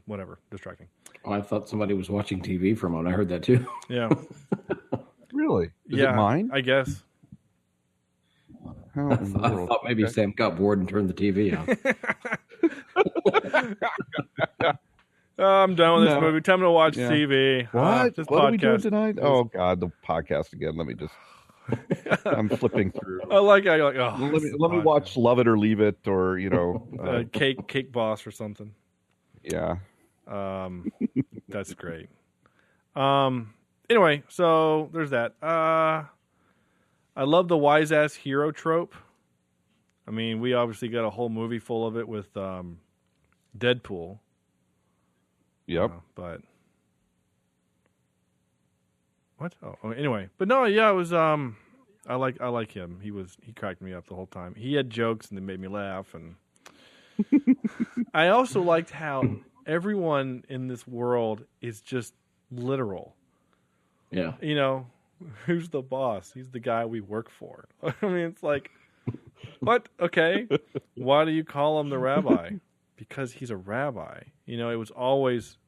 whatever, distracting. Oh, I thought somebody was watching TV for a moment. I heard that too. Yeah. Really? Is it mine? I guess. I thought maybe Sam got bored and turned the TV on. I'm done with this movie. Time to watch TV. What? This what podcast. Are we doing tonight? Oh God, the podcast again. Let me just. I'm flipping through. I like. Oh, let me watch Love It or Leave It, or Cake Boss or something. Yeah. That's great. Anyway, so there's that. I love the wise ass hero trope. I mean, we obviously got a whole movie full of it with Deadpool. Yep. But what? Oh, anyway. But no, yeah, it was I like him. He cracked me up the whole time. He had jokes and they made me laugh, and I also liked how everyone in this world is just literal. Yeah. Who's the boss? He's the guy we work for. I mean, it's like, what? Okay. Why do you call him the rabbi? Because he's a rabbi. It was always,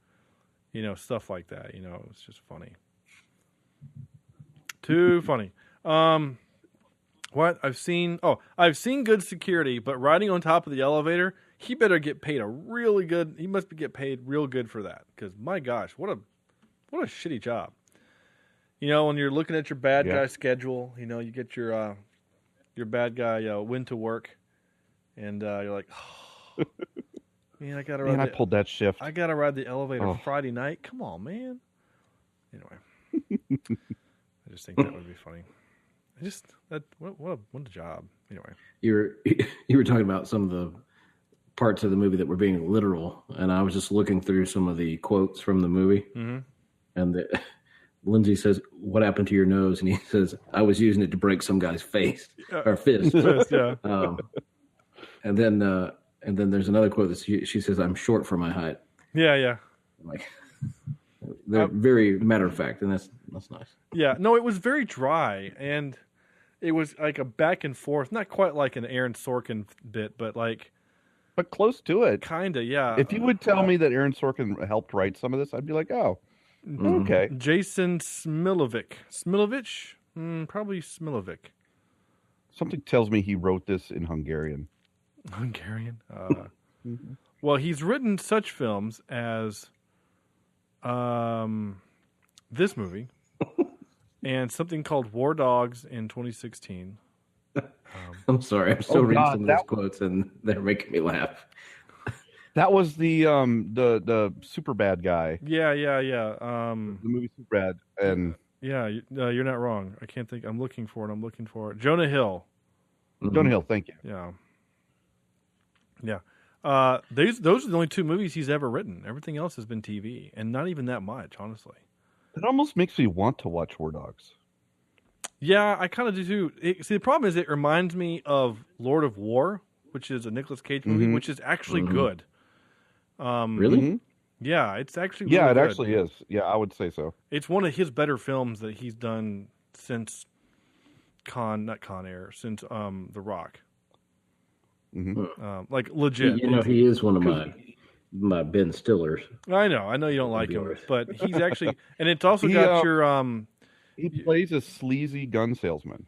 stuff like that. It was just funny. Too funny. What? I've seen good security, but riding on top of the elevator, he better get paid he must get paid real good for that. Because my gosh, what a shitty job. When you're looking at your bad guy schedule, you get your bad guy when to work, and you're like, oh, man, I pulled that shift. I gotta ride the elevator Friday night. Come on, man. Anyway, I just think that would be funny. What a job. Anyway, you were talking about some of the parts of the movie that were being literal, and I was just looking through some of the quotes from the movie, and Lindsay says, "What happened to your nose?" And he says, "I was using it to break some guy's face or fist." Yeah. And then there's another quote that she says, "I'm short for my height." Yeah. Like they're very matter of fact, and that's nice. Yeah. No, it was very dry, and it was like a back and forth, not quite like an Aaron Sorkin bit, but close to it. Kinda, yeah. If you would tell me that Aaron Sorkin helped write some of this, I'd be like, oh. Okay. Jason Smilovic. Probably Smilovic. Something tells me he wrote this in Hungarian. Hungarian? Well, he's written such films as this movie and something called War Dogs in 2016. I'm sorry. I'm still reading some of those quotes, and they're making me laugh. That was the super bad guy. Yeah. The movie Superbad, and you're not wrong. I can't think. I'm looking for it. Jonah Hill. Jonah Hill. Thank you. Yeah. Those are the only two movies he's ever written. Everything else has been TV, and not even that much, honestly. It almost makes me want to watch War Dogs. Yeah, I kind of do too. See, the problem is it reminds me of Lord of War, which is a Nicolas Cage movie, which is actually good. Really? Yeah, it's actually really good. Actually is. Yeah, I would say so. It's one of his better films that he's done since since The Rock. Like legit. He is one of my Ben Stillers. I know you don't like him, but he's actually, and it's also got your he plays a sleazy gun salesman.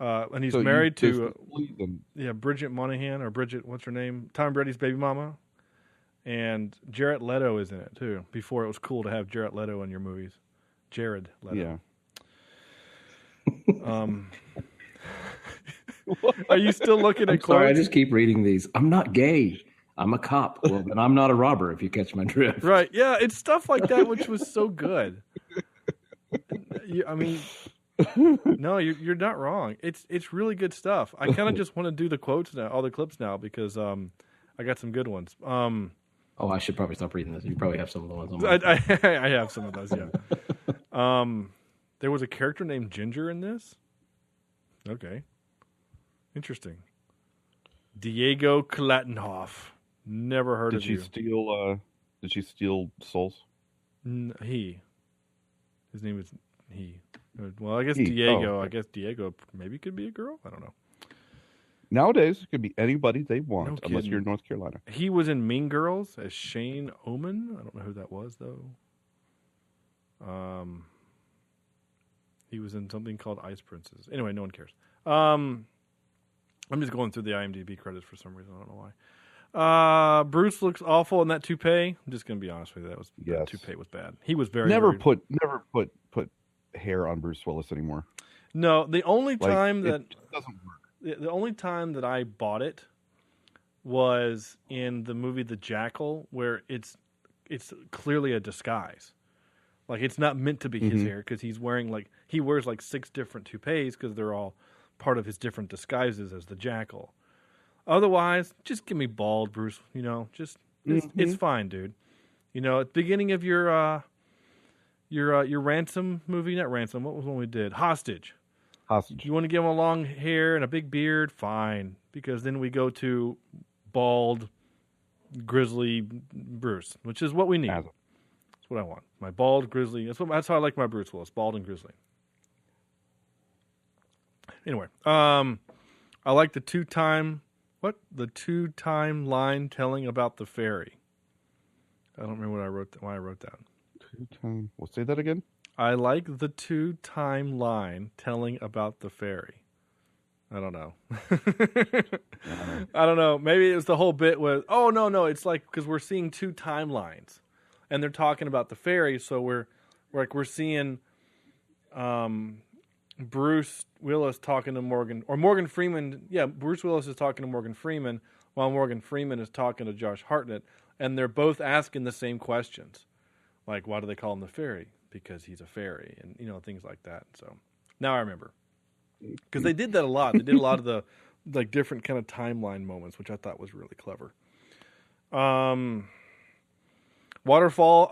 And he's married to Bridget Monahan, or Bridget, what's her name? Tom Brady's baby mama. And Jared Leto is in it, too. Before it was cool to have Jared Leto in your movies. Jared Leto. Yeah. Are you still looking at quotes? Sorry, I just keep reading these. I'm not gay. I'm a cop. Well, then I'm not a robber, if you catch my drift. Right. Yeah, it's stuff like that which was so good. I mean, no, you're not wrong. It's really good stuff. I kind of just want to do the quotes now, all the clips now, because I got some good ones. Oh, I should probably stop reading this. You probably have some of the ones on I have some of those, yeah. There was a character named Ginger in this. Okay. Interesting. Diego Klatenhoff. Never heard of you. Did she steal souls? He. His name is he. Well, I guess Diego. Oh, okay. I guess Diego maybe could be a girl. I don't know. Nowadays, it could be anybody they want, No unless kidding. you're in North Carolina. He was in Mean Girls as Shane Oman. I don't know who that was, though. He was in something called Ice Princess. Anyway, no one cares. I'm just going through the IMDb credits for some reason. I don't know why. Bruce looks awful in that toupee. I'm just going to be honest with you. That toupee was bad. He was Never put hair on Bruce Willis anymore. No, the only time that it doesn't work. The only time that I bought it was in the movie The Jackal, where it's clearly a disguise. Like, it's not meant to be his hair, because he wears like 6 different toupees because they're all part of his different disguises as the Jackal. Otherwise, just give me bald, Bruce. You know, it's fine, dude. You know, at the beginning of your Ransom movie, not Ransom. What was one we did? Hostage. You want to give him a long hair and a big beard? Fine, because then we go to bald, grizzly Bruce, which is what we need. That's what I want. My bald, grizzly. That's how I like my Bruce Willis, bald and grizzly. Anyway, I like the two-time line telling about the fairy. I don't remember why I wrote that. Two-time. We'll say that again. I like the two-time line telling about the fairy. I don't know. I don't know. Maybe it was the whole bit with, oh, no. It's like, because we're seeing 2 timelines. And they're talking about the fairy, so we're seeing Bruce Willis talking to Morgan Freeman. Yeah, Bruce Willis is talking to Morgan Freeman, while Morgan Freeman is talking to Josh Hartnett. And they're both asking the same questions. Like, why do they call him the fairy? Because he's a fairy, and things like that. So now I remember, because they did that a lot. They did a lot of the different kind of timeline moments, which I thought was really clever. A waterfall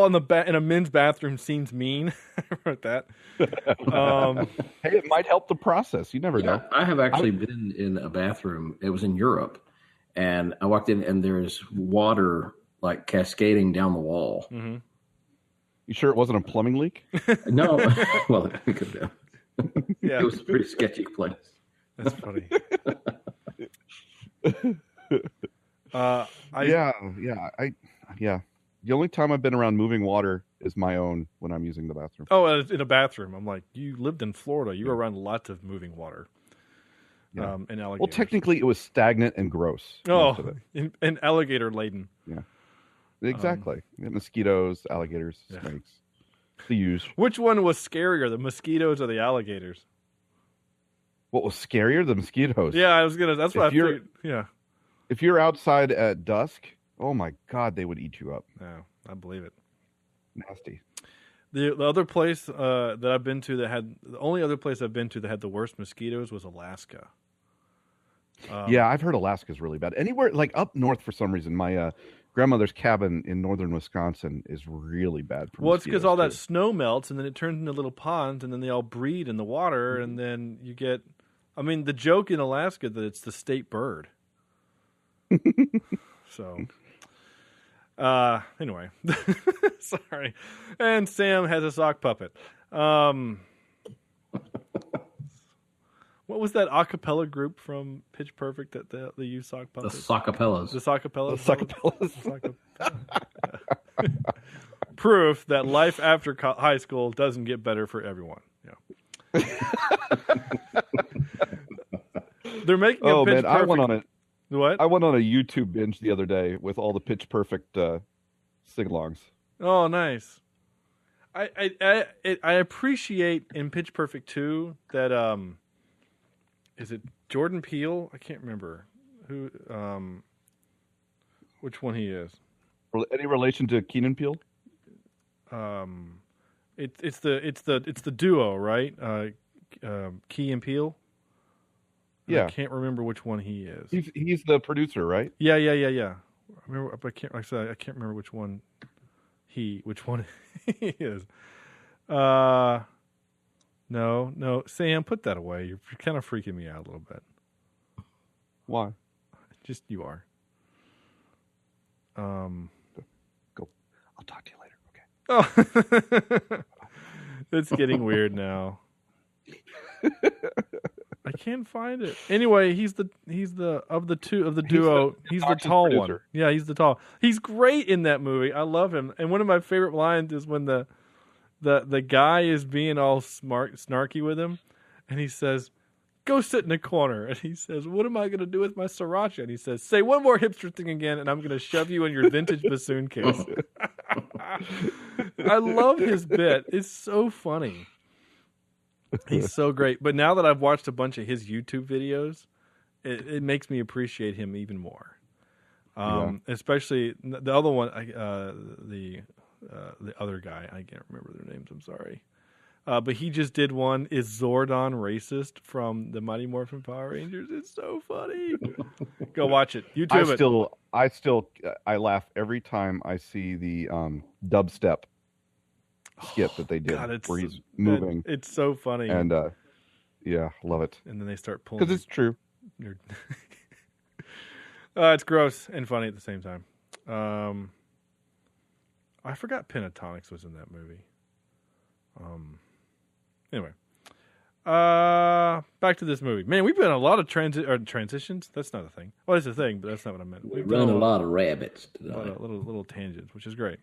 in a men's bathroom seems mean. I wrote that. Hey, it might help the process. You never know. I have actually been in a bathroom. It was in Europe, and I walked in, and there's water like cascading down the wall. Mm-hmm. You sure it wasn't a plumbing leak? No. Well, it could have been. Yeah. It was a pretty sketchy place. That's funny. The only time I've been around moving water is my own when I'm using the bathroom. Oh, in a bathroom. I'm like, you lived in Florida. You were around lots of moving water. Yeah. And alligators. Well, technically, it was stagnant and gross. Oh, and alligator laden. Yeah. Exactly. Mosquitoes, alligators, snakes. The usual. Which one was scarier, the mosquitoes or the alligators? What was scarier? The mosquitoes. Yeah, that's what I figured. Yeah. If you're outside at dusk, oh my God, they would eat you up. Yeah, I believe it. Nasty. The other place that I've been to the only other place I've been to that had the worst mosquitoes was Alaska. Yeah, I've heard Alaska's really bad. Anywhere, like up north for some reason, my grandmother's cabin in northern Wisconsin is really bad for Well, it's because all that snow melts, and then it turns into little ponds, and then they all breed in the water, and then you get... I mean, the joke in Alaska that it's the state bird. So... anyway. Sorry. And Sam has a sock puppet. What was that a cappella group from Pitch Perfect that they use sock puppets? The Sockapellas. The Sockapellas. Proof that life after high school doesn't get better for everyone. Yeah. They're making a Pitch Perfect. I went on it. What? I went on a YouTube binge the other day with all the Pitch Perfect sing-alongs. Oh, nice. I appreciate in Pitch Perfect 2 that is it Jordan Peele? I can't remember who which one he is. Any relation to Keenan Peele? It's the duo, right? Key and Peele. Yeah, I can't remember which one he is. He's the producer, right? Yeah. I remember, but I can't remember which one he is. No, Sam, put that away. You're kind of freaking me out a little bit. Why? Just you are. Go. I'll talk to you later. Okay. Oh, it's getting weird now. I can't find it. Anyway, he's the of the duo. He's the tall producer. One. Yeah, he's the tall. He's great in that movie. I love him. And one of my favorite lines is when the guy is being all snarky with him, and he says, "Go sit in the corner." And he says, "What am I going to do with my sriracha?" And he says, "Say one more hipster thing again, and I'm going to shove you in your vintage bassoon case." I love his bit. It's so funny. He's so great. But now that I've watched a bunch of his YouTube videos, it makes me appreciate him even more. Especially the other one, the other guy. I can't remember their names. I'm sorry. But he just did one. Is Zordon racist from the Mighty Morphin Power Rangers? It's so funny. Go watch it. YouTube I laugh every time I see the dubstep skit that they did where he's moving. It's so funny. And yeah, love it. And then they start pulling. Because it's true. It's gross and funny at the same time. I forgot Pentatonics was in that movie. Anyway, back to this movie. Man, we've been a lot of transitions. That's not a thing. Well, it's a thing, but that's not what I meant. We've done a lot of rabbits today. A lot of little tangents, which is great.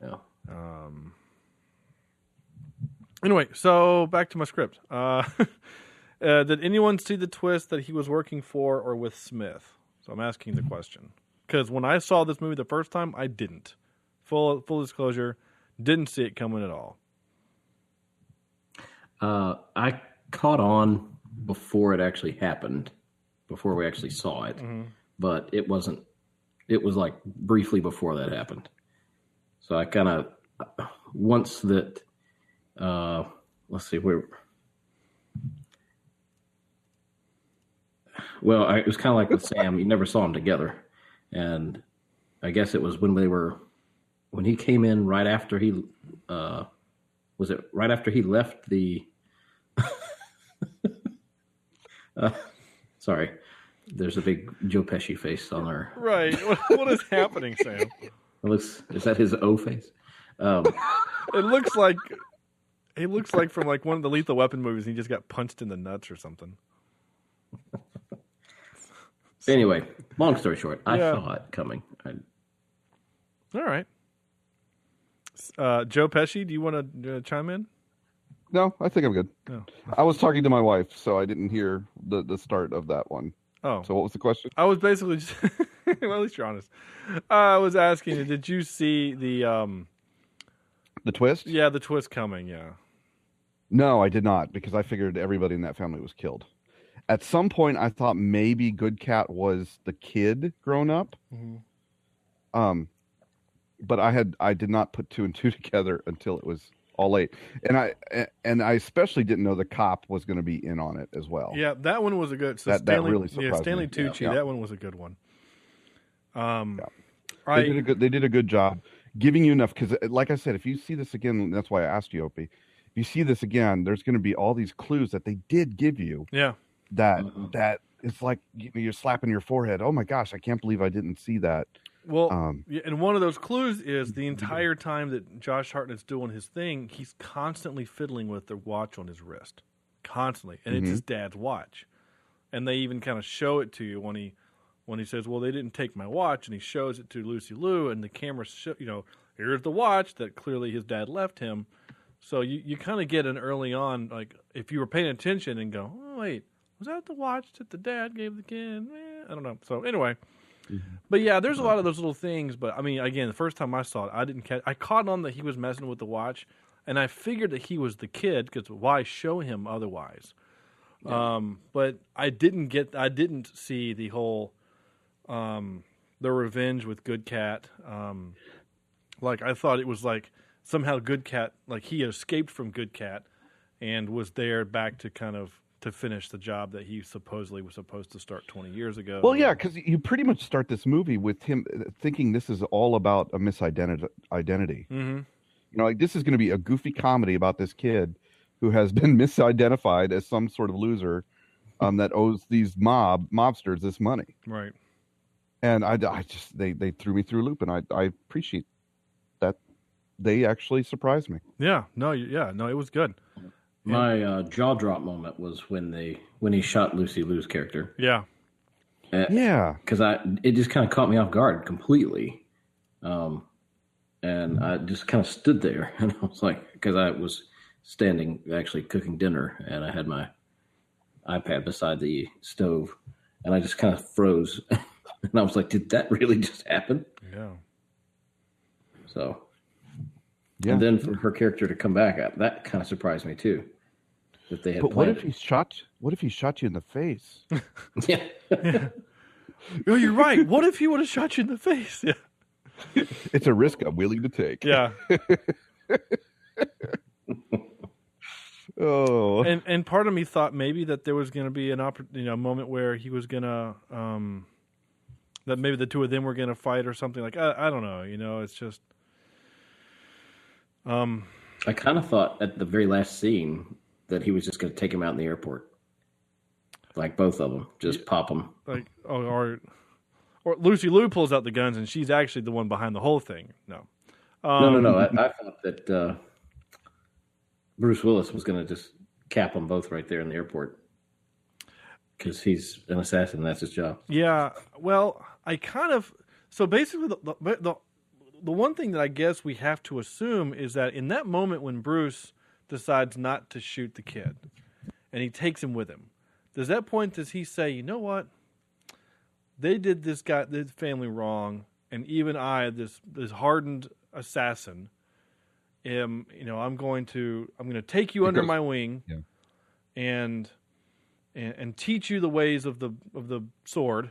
Yeah. Anyway, so back to my script. Did anyone see the twist that he was working for or with Smith? So I'm asking the question. Because when I saw this movie the first time, I didn't. Full disclosure, didn't see it coming at all. I caught on before it actually happened, before we actually saw it. Mm-hmm. But it was like briefly before that happened. So I kind of, once that, let's see, it was kind of like with Sam. You never saw them together. And I guess it was when he came in right after he, was it right after he left the, sorry, there's a big Joe Pesci face on there. Right. What is happening, Sam? Is that his O face? It looks like from like one of the Lethal Weapon movies. He just got punched in the nuts or something. Anyway, long story short, I saw it coming. All right. Joe Pesci, do you want to chime in? No, I think I'm good. No. I was talking to my wife, so I didn't hear the start of that one. Oh. So what was the question? I was basically just, well, at least you're honest. I was asking you, did you see the twist? Yeah, the twist coming, yeah. No, I did not, because I figured everybody in that family was killed. At some point, I thought maybe Good Cat was the kid grown up. Mm-hmm. But I did not put two and two together until it was all late. And I especially didn't know the cop was going to be in on it as well. Yeah, that one was a good. So that really surprised me. Stanley Tucci, that one was a good one. They did a good job giving you enough, because, like I said, if you see this again, that's why I asked you, Opie. If you see this again, there's going to be all these clues that they did give you. Yeah. That it's like you're slapping your forehead. Oh my gosh, I can't believe I didn't see that. Well, and one of those clues is the entire time that Josh Hartnett's doing his thing, he's constantly fiddling with the watch on his wrist, constantly, and it's his dad's watch. And they even kind of show it to you when he says, "Well, they didn't take my watch," and he shows it to Lucy Liu, and the camera, here's the watch that clearly his dad left him. So you kind of get an early on, like if you were paying attention and go, "Oh wait, was that the watch that the dad gave the kid?" I don't know. So anyway, but yeah, there's a lot of those little things. But I mean, again, the first time I saw it, I caught on that he was messing with the watch, and I figured that he was the kid because why show him otherwise? Yeah. But I didn't see the whole the revenge with Good Cat. Like I thought it was like somehow Good Cat, like he escaped from Good Cat and was there back to kind of to finish the job that he supposedly was supposed to start 20 years ago. Well, yeah, because you pretty much start this movie with him thinking this is all about a misidentity. Mm-hmm. You know, like this is going to be a goofy comedy about this kid who has been misidentified as some sort of loser that owes these mobsters this money. Right. And I just they threw me through a loop, and I appreciate that they actually surprised me. Yeah. No, it was good. My jaw drop moment was when he shot Lucy Liu's character. Yeah. Yeah. Because it just kind of caught me off guard completely. And I just kind of stood there, and I was like, because I was standing actually cooking dinner, and I had my iPad beside the stove, and I just kind of froze. And I was like, did that really just happen? Yeah. So, yeah. And then for her character to come back, that kind of surprised me too. That they had. But what if he shot you in the face? Yeah. Oh, you're right. What if he would have shot you in the face? Yeah. It's a risk I'm willing to take. Yeah. Oh. And part of me thought maybe that there was going to be a moment where he was going to that maybe the two of them were going to fight or something. Like I don't know. You know, it's just. I kind of thought at the very last scene that he was just going to take him out in the airport, like both of them, just pop them. Like or Lucy Liu pulls out the guns and she's actually the one behind the whole thing. No. No. I thought that Bruce Willis was going to just cap them both right there in the airport because he's an assassin. That's his job. Yeah. Well, so basically the one thing that I guess we have to assume is that in that moment when Bruce decides not to shoot the kid and he takes him with him, does he say, you know what? They did this family wrong, and even I, this hardened assassin, I'm going to take you under my wing, and teach you the ways of the sword,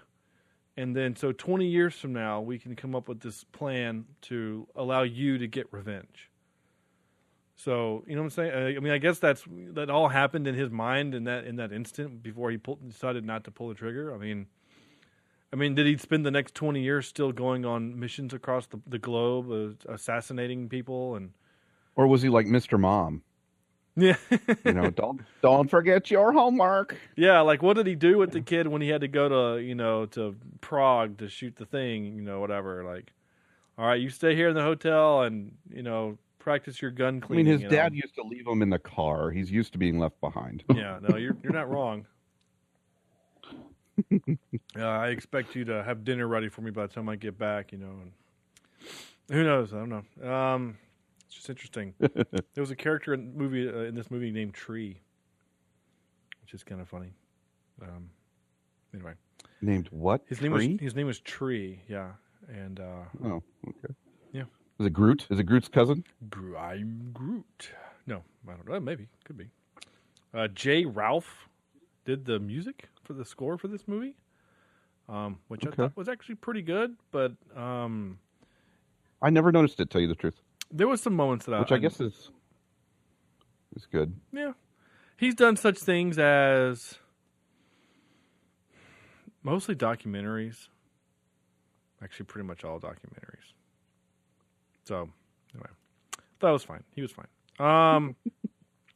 and then so 20 years from now we can come up with this plan to allow you to get revenge. So you know what I'm saying? I mean, I guess that all happened in his mind in that instant before he decided not to pull the trigger. I mean, did he spend the next 20 years still going on missions across the globe, assassinating people, or was he like Mr. Mom? Yeah, don't forget your homework. Yeah, like what did he do with the kid when he had to go to Prague to shoot the thing? Whatever. Like, all right, you stay here in the hotel and practice your gun cleaning. I mean, his dad used to leave him in the car. He's used to being left behind. Yeah, no, you're not wrong. I expect you to have dinner ready for me by the time I get back, and who knows? I don't know. It's just interesting. There was a character in this movie named Tree, which is kind of funny. Anyway, named what? His name was Tree. Yeah, and oh, okay. Yeah. Is it Groot? Is it Groot's cousin? I'm Groot. No, I don't know. Maybe could be. Jay Ralph did the music for the score for this movie, which I thought was actually pretty good. But I never noticed it. Tell you the truth, there was some moments that I guess is good. Yeah, he's done such things as mostly documentaries. Actually, pretty much all documentaries. So anyway, that was fine. He was fine.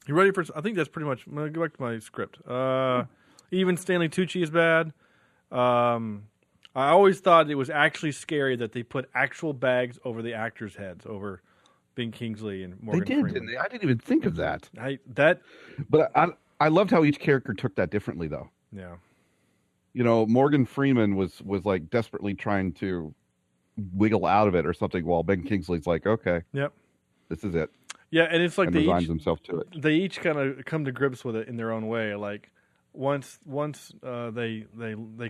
You ready for? I think that's pretty much. I'm gonna go back to my script. Even Stanley Tucci is bad. I always thought it was actually scary that they put actual bags over the actors' heads, over Ben Kingsley and Morgan Freeman. Didn't they? I didn't even think of that. But I loved how each character took that differently, though. Yeah. Morgan Freeman was like desperately trying to wiggle out of it or something, while Ben Kingsley's like, okay, yep, this is it. Yeah, and it's like and resigns himself to it. They each kind of come to grips with it in their own way. Like once they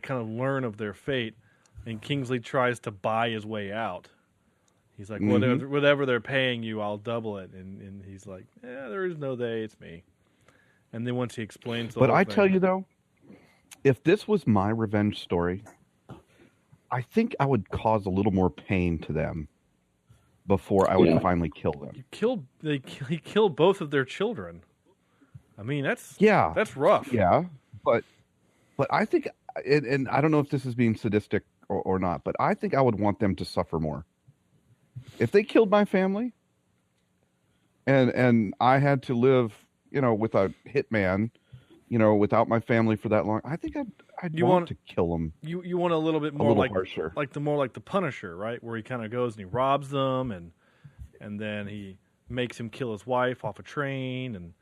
kind of learn of their fate, and Kingsley tries to buy his way out. He's like, whatever they're paying you, I'll double it. And he's like, there is no they, it's me. And then once he explains the whole thing. Tell you, though, if this was my revenge story, I think I would cause a little more pain to them before I would finally kill them. He killed both of their children. I mean, that's rough. Yeah, but I think, and I don't know if this is being sadistic or not, but I think I would want them to suffer more. If they killed my family, and I had to live, with a hitman, without my family for that long, I think I'd want to kill them. You want a little bit more harsher, like the Punisher, right? Where he kind of goes and he robs them, and then he makes him kill his wife off a train, and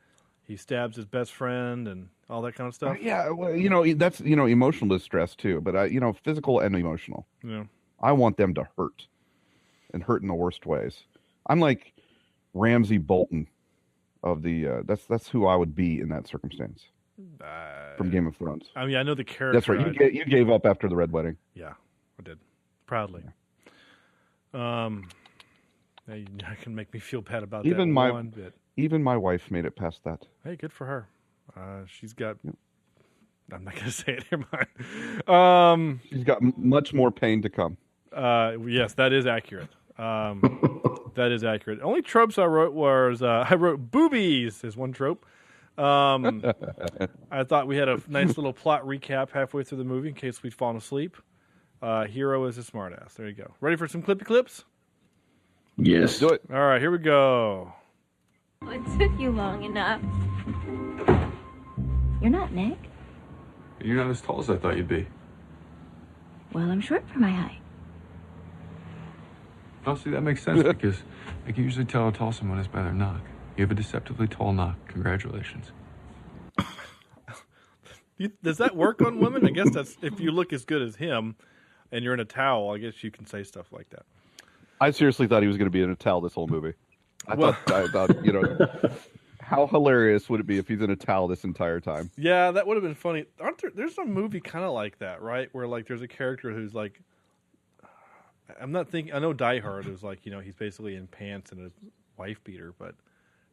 he stabs his best friend, and all that kind of stuff. Yeah, well, that's emotional distress too, but physical and emotional. Yeah, I want them to hurt, and hurt in the worst ways. I'm like Ramsay Bolton of the. That's who I would be in that circumstance. From Game of Thrones. I mean, I know the character. That's right. You gave up after the Red Wedding. Yeah, I did. Proudly. Yeah. That can make me feel bad about even that one bit. Even my wife made it past that. Hey, good for her. She's got... Yep. I'm not going to say it. Never mind. She's got much more pain to come. Yes, that is accurate. That is accurate. Only tropes I wrote was... I wrote boobies is one trope. I thought we had a nice little plot recap halfway through the movie in case we'd fallen asleep. Hero is a smartass. There you go. Ready for some clippy clips? Yes. Do it. All right, here we go. It took you long enough. You're not Nick. You're not as tall as I thought you'd be. Well, I'm short for my height. Honestly, that makes sense because I can usually tell how tall someone is by their knock. You have a deceptively tall knock. Congratulations. Does that work on women? I guess that's if you look as good as him and you're in a towel, I guess you can say stuff like that. I seriously thought he was going to be in a towel this whole movie. I thought, how hilarious would it be if he's in a towel this entire time? Yeah, that would have been funny. There's a movie kind of like that, right? Where like there's a character who's like, I know Die Hard is like, he's basically in pants and a wife beater, but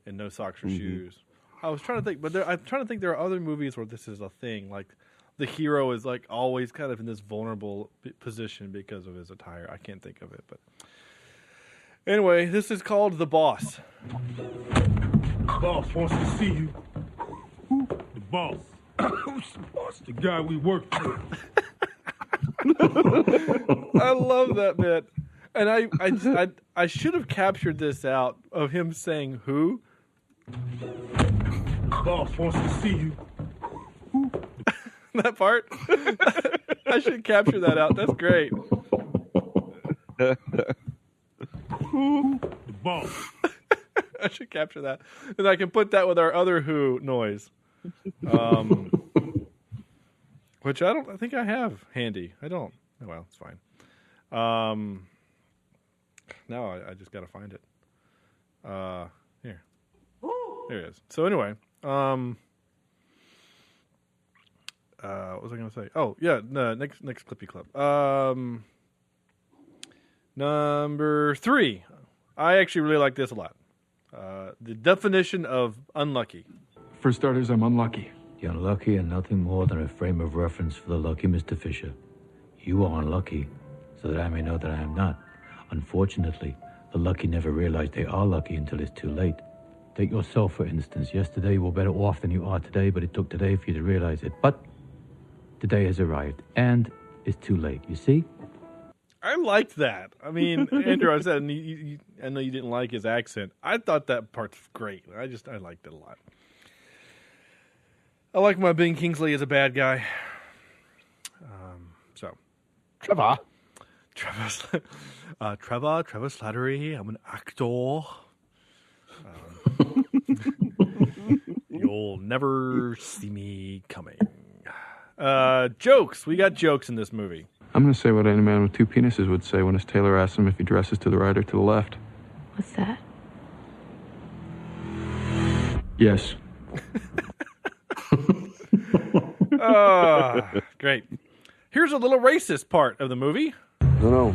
and no socks or shoes. I was trying to think, but I'm trying to think there are other movies where this is a thing. Like the hero is like always kind of in this vulnerable position because of his attire. I can't think of it, but anyway, this is called The Boss. The boss wants to see you. Who? The boss. Who's the boss? The guy we work for. I love that bit. And I should have captured this out of him saying who. The boss wants to see you. Who? That part? I should capture that out. That's great. Who? The boss. I should capture that. And I can put that with our other who noise. Which I think I have handy. I don't. Oh, well, it's fine. Now I just got to find it. Here. There it is. So anyway, what was I going to say? Oh, yeah, no, next clippy clip. Number 3. I actually really like this a lot. The definition of unlucky. For starters, I'm unlucky. The unlucky are nothing more than a frame of reference for the lucky Mr. Fisher. You are unlucky, so that I may know that I am not. Unfortunately, the lucky never realize they are lucky until it's too late. Take yourself, for instance. Yesterday you were better off than you are today, but it took today for you to realize it. But today has arrived, and it's too late. You see? I liked that. I mean, Andrew, I said, and I know you didn't like his accent. I thought that part's great. I liked it a lot. I like my Ben Kingsley as a bad guy. Trevor Slattery. I'm an actor. You'll never see me coming. Jokes. We got jokes in this movie. I'm going to say what any man with 2 penises would say when his tailor asks him if he dresses to the right or to the left. What's that? Yes. Great. Here's a little racist part of the movie. No.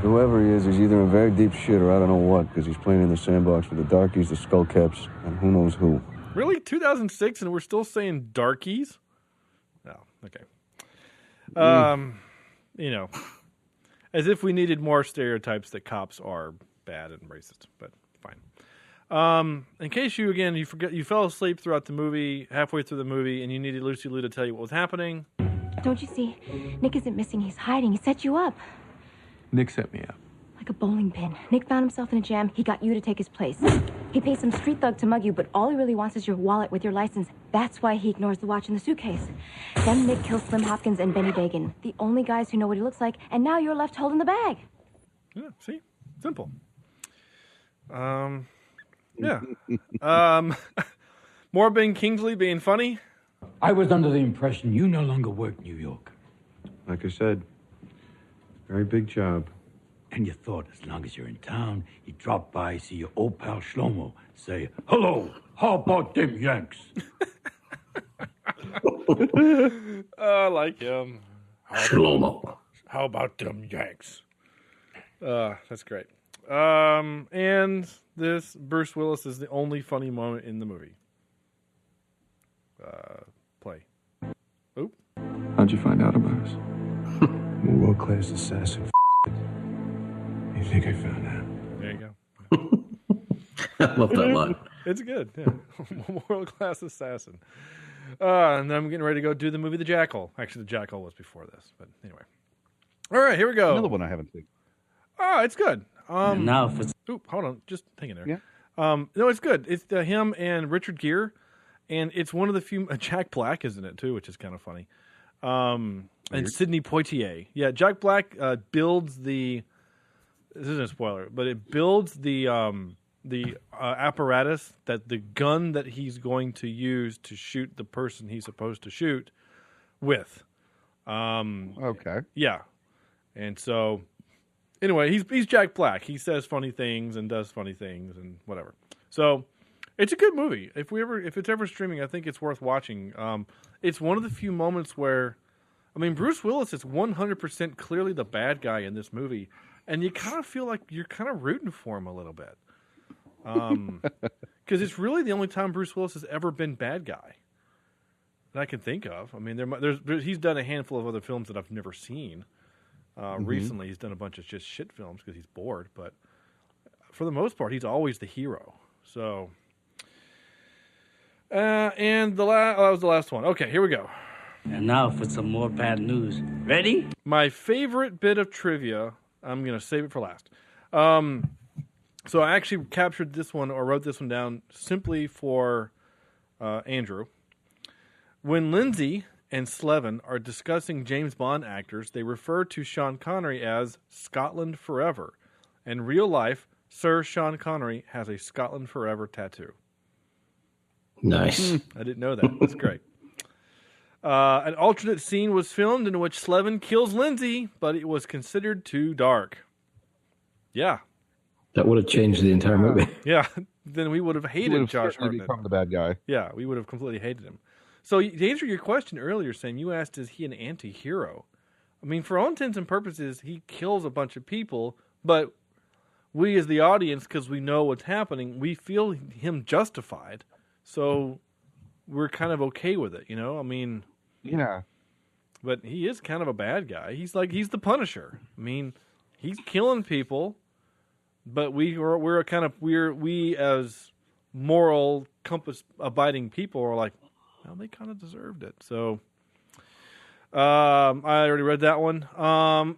Whoever he is, he's either in very deep shit or I don't know what, because he's playing in the sandbox with the darkies, the skullcaps, and who knows who. Really? 2006 and we're still saying darkies? No. Okay. You know, as if we needed more stereotypes that cops are bad and racist, but fine. In case you fell asleep throughout the movie, halfway through the movie, and you needed Lucy Liu to tell you what was happening. Don't you see? Nick isn't missing. He's hiding. He set you up. Nick set me up. Like a bowling pin. Nick found himself in a jam. He got you to take his place. He pays some street thug to mug you, but all he really wants is your wallet with your license. That's why he ignores the watch in the suitcase. Then Nick kills Slim Hopkins and Benny Bagan, the only guys who know what he looks like, and now you're left holding the bag. Yeah, see? Simple. Yeah. More Ben Kingsley being funny. I was under the impression you no longer work New York. Like I said, very big job. And you thought as long as you're in town, you drop by, see your old pal Shlomo, say, hello, how about them Yanks? I like him. Shlomo. How about them Yanks? That's great. And this Bruce Willis is the only funny moment in the movie. Play. Oop. How'd you find out about us? I'm a world-class assassin. You think I found out? There you go. I love that line. It's good. Yeah. World-class assassin. And then I'm getting ready to go do the movie The Jackal. Actually, The Jackal was before this, but anyway. All right, here we go. Another one I haven't seen. Oh, it's good. Now, Oop, hold on. Just hang in there. Yeah. No, it's good. It's him and Richard Gere, and it's one of the few. Jack Black is in it too, which is kind of funny. And Sidney Poitier. Yeah, Jack Black builds the. This isn't a spoiler, but it builds the apparatus that the gun that he's going to use to shoot the person he's supposed to shoot with. Okay. Yeah, and so. Anyway, he's Jack Black. He says funny things and does funny things and whatever. So it's a good movie. If it's ever streaming, I think it's worth watching. It's one of the few moments where, I mean, Bruce Willis is 100% clearly the bad guy in this movie, and you kind of feel like you're kind of rooting for him a little bit, because it's really the only time Bruce Willis has ever been bad guy that I can think of. I mean, he's done a handful of other films that I've never seen. Recently, he's done a bunch of just shit films because he's bored, but for the most part, he's always the hero. So, and that was the last one. Okay, here we go. And now for some more bad news. Ready? My favorite bit of trivia. I'm going to save it for last. So I actually captured this one or wrote this one down simply for Andrew. When Lindsay and Slevin are discussing James Bond actors, they refer to Sean Connery as Scotland Forever. In real life, Sir Sean Connery has a Scotland Forever tattoo. Nice. I didn't know that. That's great. An alternate scene was filmed in which Slevin kills Lindsay, but it was considered too dark. Yeah. That would have changed the entire movie. Yeah. Then we would have hated Josh Hartnett. Become the bad guy. Yeah, we would have completely hated him. So to answer your question earlier, Sam, you asked, is he an anti-hero? I mean, for all intents and purposes, he kills a bunch of people, but we as the audience, because we know what's happening, we feel him justified. So we're kind of okay with it, you know? I mean... Yeah. But he is kind of a bad guy. He's the Punisher. I mean, he's killing people, but we as moral compass abiding people are like, well, they kind of deserved it. So I already read that one.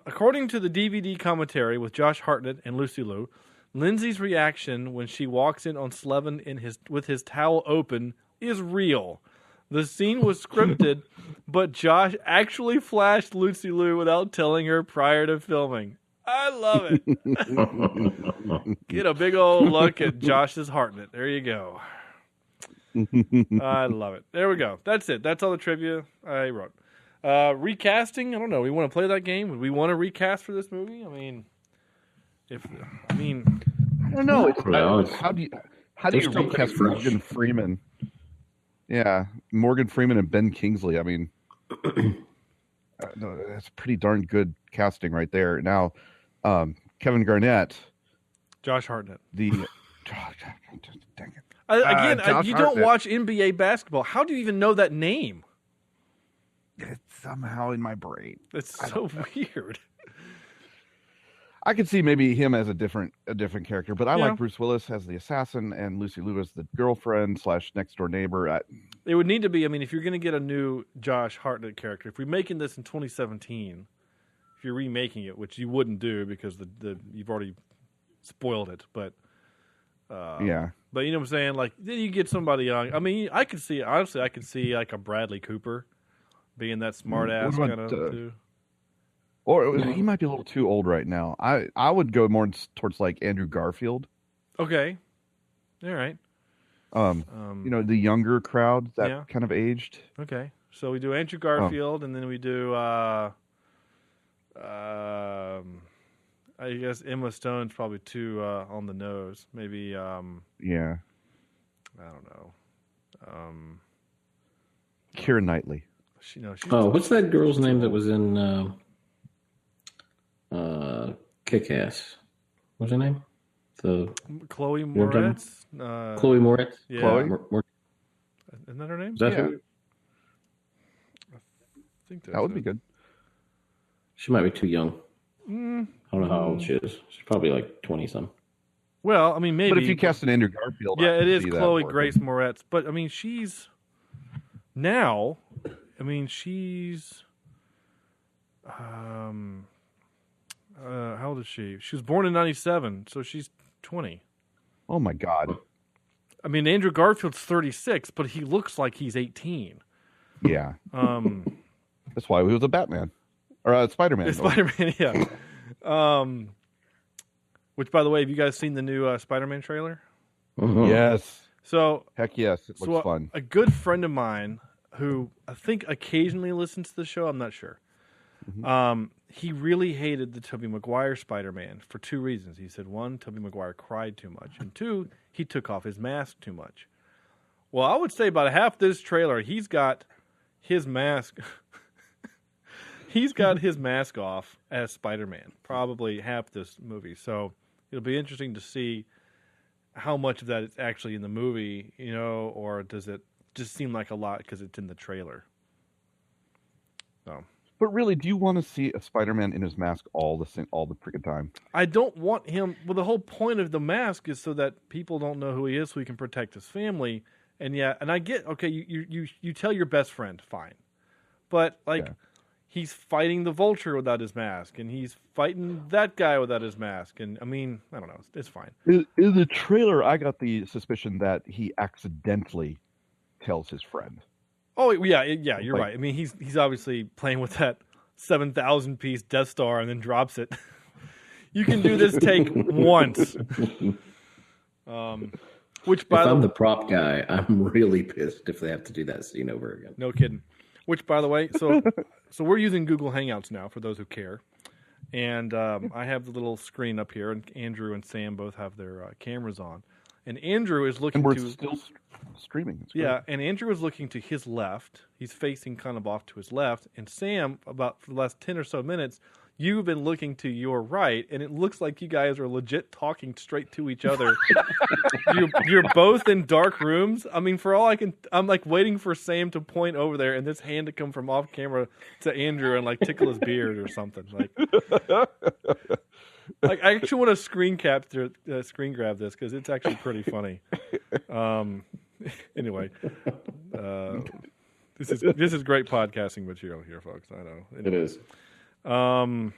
According to the DVD commentary with Josh Hartnett and Lucy Liu, Lindsay's reaction when she walks in on Slevin with his towel open is real. The scene was scripted, but Josh actually flashed Lucy Liu without telling her prior to filming. I love it. Get a big old look at Josh's Hartnett. There you go. I love it. There we go. That's it. That's all the trivia I wrote. Recasting, I don't know. We want to play that game? Would we want to recast for this movie? I mean, I don't know. How do you recast Morgan Freeman? Yeah, Morgan Freeman and Ben Kingsley. I mean, that's pretty darn good casting right there. Now, Kevin Garnett, Josh Hartnett. Dang it. You don't watch NBA basketball. How do you even know that name? It's somehow in my brain. It's so weird. I could see maybe him as a different character, but I like Bruce Willis as the assassin and Lucy Liu as the girlfriend / next door neighbor. It would need to be. I mean, if you're going to get a new Josh Hartnett character, if we're making this in 2017, if you're remaking it, which you wouldn't do because you've already spoiled it, but but you know what I'm saying. Like then you get somebody young. I mean, I could see like a Bradley Cooper being that smart ass kind of too. Or he might be a little too old right now. I would go more towards like Andrew Garfield. Okay. All right. The younger crowd that kind of aged. Okay. So we do Andrew Garfield, and then we do I guess Emma Stone's probably too on the nose. Maybe I don't know. Keira Knightley. What's that girl's name that was in Kick-Ass? What's her name? Chloe Moretz. Chloe Moretz. Yeah. Chloe. Isn't that her name? Is that who? I think that would be good. She might be too young. I don't know how old she is. She's probably like 20-some. Well, I mean, maybe. But if you cast an Andrew Garfield, yeah, it is Chloe Grace Moretz. But I mean, she's now. I mean, she's. How old is she? She was born in 1997, so she's 20. Oh my God! I mean, Andrew Garfield's 36, but he looks like he's 18. Yeah. That's why he was a Batman or a Spider-Man. Spider-Man, yeah. Which, by the way, have you guys seen the new Spider-Man trailer? Yes. So heck yes, it looks fun. A good friend of mine who I think occasionally listens to the show. I'm not sure. He really hated the Tobey Maguire Spider-Man for two reasons. He said, one, Tobey Maguire cried too much, and two, he took off his mask too much. Well, I would say about half this trailer, he's got his mask. He's got his mask off as Spider-Man. Probably half this movie. So it'll be interesting to see how much of that is actually in the movie, or does it just seem like a lot because it's in the trailer? So. But really, do you want to see a Spider-Man in his mask all the freaking time? I don't want him. Well, the whole point of the mask is so that people don't know who he is, so he can protect his family. And I get you tell your best friend, fine, but he's fighting the Vulture without his mask, and he's fighting that guy without his mask, and I mean, I don't know, it's fine. In the trailer, I got the suspicion that he accidentally tells his friend. Oh yeah, you're right. I mean, he's obviously playing with that 7,000 piece Death Star and then drops it. You can do this take once. Which by if I'm the prop guy, I'm really pissed if they have to do that scene over again. No kidding. Which, by the way, so we're using Google Hangouts now for those who care, and I have the little screen up here, and Andrew and Sam both have their cameras on, and Andrew is looking and we're still streaming. Yeah, and Andrew is looking to his left. He's facing kind of off to his left. And Sam, for the last 10 or so minutes, you've been looking to your right, and it looks like you guys are legit talking straight to each other. You're both in dark rooms. I mean, for all I can, I'm like waiting for Sam to point over there and this hand to come from off camera to Andrew and like tickle his beard or something. Like I actually want to screen grab this because it's actually pretty funny. Anyway, this is great podcasting material here, folks. I know it is. All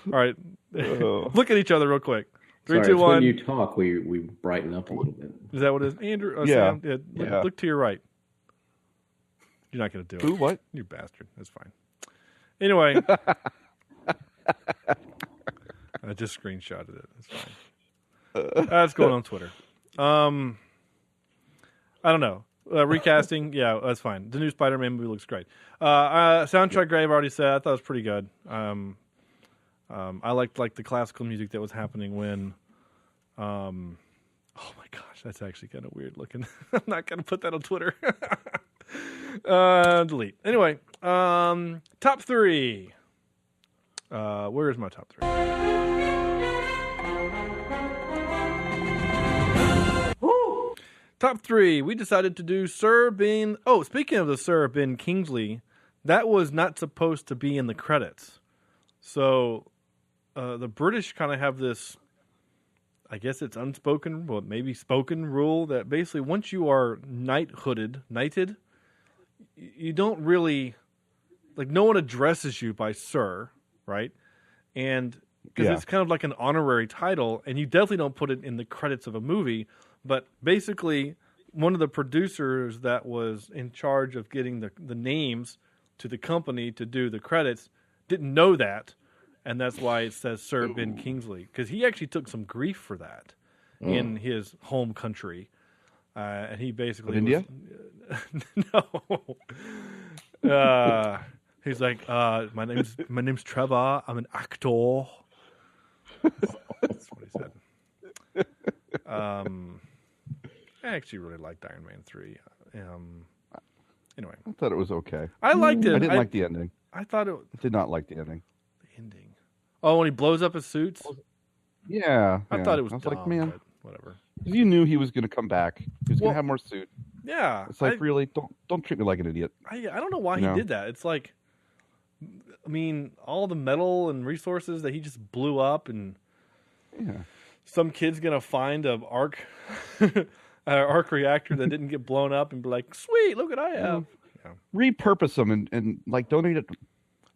right, look at each other real quick. 3, 2, 1. When you talk, we brighten up a little bit. Is that what it is, Andrew? Oh, yeah. Sam? Look to your right. You're not going to do it. Who? What? You bastard. That's fine. Anyway, I just screenshotted it. That's fine. That's going on Twitter. I don't know. Recasting, yeah, that's fine. The new Spider-Man movie looks great. Soundtrack, I've already said. I thought it was pretty good. I liked the classical music that was happening when Oh my gosh, that's actually kind of weird looking. I'm not gonna put that on Twitter. Delete. Anyway, top 3. Where's my top 3? Top 3. We decided to do Sir Ben. Oh, speaking of the Sir Ben Kingsley, that was not supposed to be in the credits. So the British kind of have this, I guess it's unspoken, but maybe spoken rule that basically once you are knighted, you don't really, like, no one addresses you by Sir, right? And because it's kind of like an honorary title, and you definitely don't put it in the credits of a movie. But basically, one of the producers that was in charge of getting the names to the company to do the credits didn't know that, and that's why it says Sir Ben Kingsley, because he actually took some grief for that in his home country, and he basically India. No, he's like, my name's Trevor. I'm an actor. That's what he said. I actually really liked Iron Man 3. Anyway, I thought it was okay. I liked it. I didn't like the ending. I thought it. I did not like the ending. The ending. Oh, when he blows up his suits. Yeah, I thought it was. I was dumb, like, man, but whatever. You knew he was going to come back. He was going to have more suit. Yeah, it's like, really, don't treat me like an idiot. I don't know why he did that. It's like, I mean, all the metal and resources that he just blew up, and some kid's gonna find an arc reactor that didn't get blown up, and be like, "Sweet, look what I have." Repurpose them and like donate it.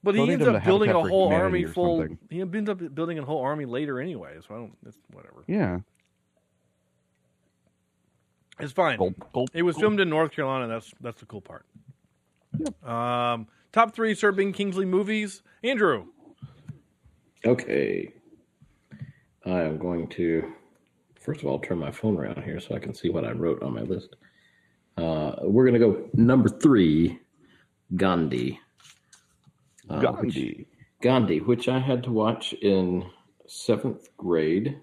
But he ends up building a whole army full. Something. He ends up building a whole army later anyway, so I don't. It's whatever. Yeah. It's fine. It was filmed in North Carolina. That's the cool part. Yep. Top 3 Sir Ben Kingsley movies. Andrew. Okay. I am going to, first of all, turn my phone around here so I can see what I wrote on my list. We're going to go number 3, Gandhi. Gandhi, which I had to watch in 7th grade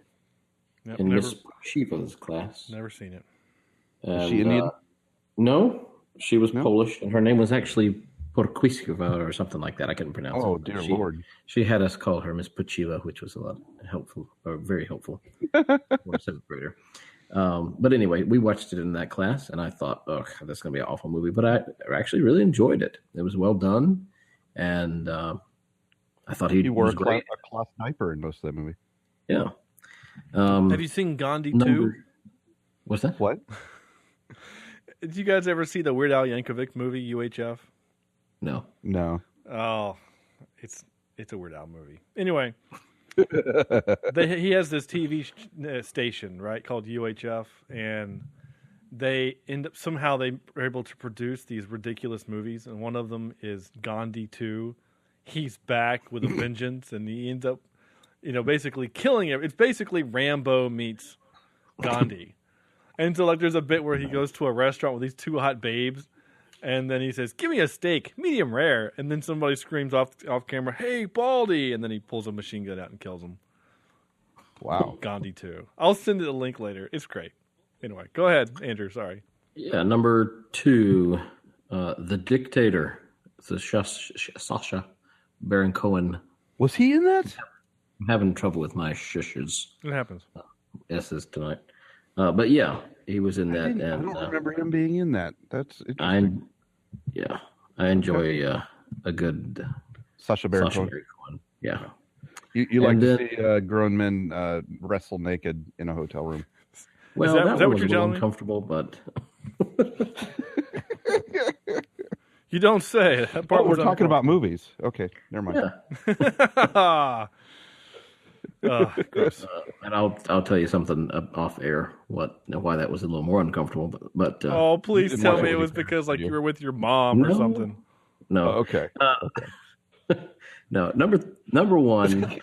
in Miss Shiva's class. Never seen it. And, is she Indian? No, she was Polish, and her name was actually Porquiskova or something like that. I couldn't pronounce it. Oh, dear Lord. She had us call her Miss Puchiva, which was a lot helpful, or very helpful for a 7th grader. But anyway, we watched it in that class, and I thought, oh, that's going to be an awful movie. But I actually really enjoyed it. It was well done, and I thought he wore was a great. cloth diaper in most of that movie. Yeah. Have you seen Gandhi 2? What's that? What? Did you guys ever see the Weird Al Yankovic movie, UHF? No. Oh, it's a Weird Al movie. Anyway, he has this TV station, right, called UHF, and they somehow they are able to produce these ridiculous movies, and one of them is Gandhi 2. He's back with a vengeance, and he ends up, basically killing him. It's basically Rambo meets Gandhi. And so, like, there's a bit where he goes to a restaurant with these 2 hot babes, and then he says, "Give me a steak, medium rare." And then somebody screams off camera, "Hey, Baldy!" And then he pulls a machine gun out and kills him. Wow. Gandhi 2. I'll send it a link later. It's great. Anyway, go ahead, Andrew. Sorry. Yeah, number 2, The Dictator. It's Sacha Baron Cohen. Was he in that? I'm having trouble with my shushes. It happens. S's tonight. But yeah, he was in that. I don't remember him being in that. That's interesting. I enjoy a good Sacha Baron Cohen. Yeah. You like to see grown men wrestle naked in a hotel room? Well, that was a little uncomfortable, but you don't say. That part we're talking about movies. Okay, never mind. Yeah. And I'll tell you something off air why that was a little more uncomfortable. But please tell me it was because you were with your mom or something. No. Okay. No. Number 1.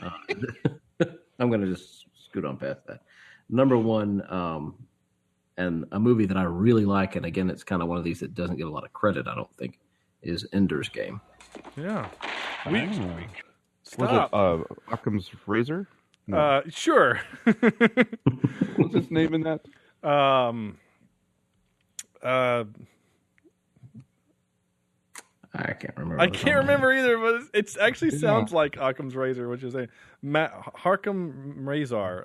I'm going to just scoot on past that. Number 1, and a movie that I really like, and again, it's kind of one of these that doesn't get a lot of credit, I don't think, is Ender's Game. Yeah. Stop. Was it Occam's Razor? No. Sure. What's his name in that? I can't remember. I can't remember either, but it actually sounds like Occam's Razor, which is a Harkham Razor.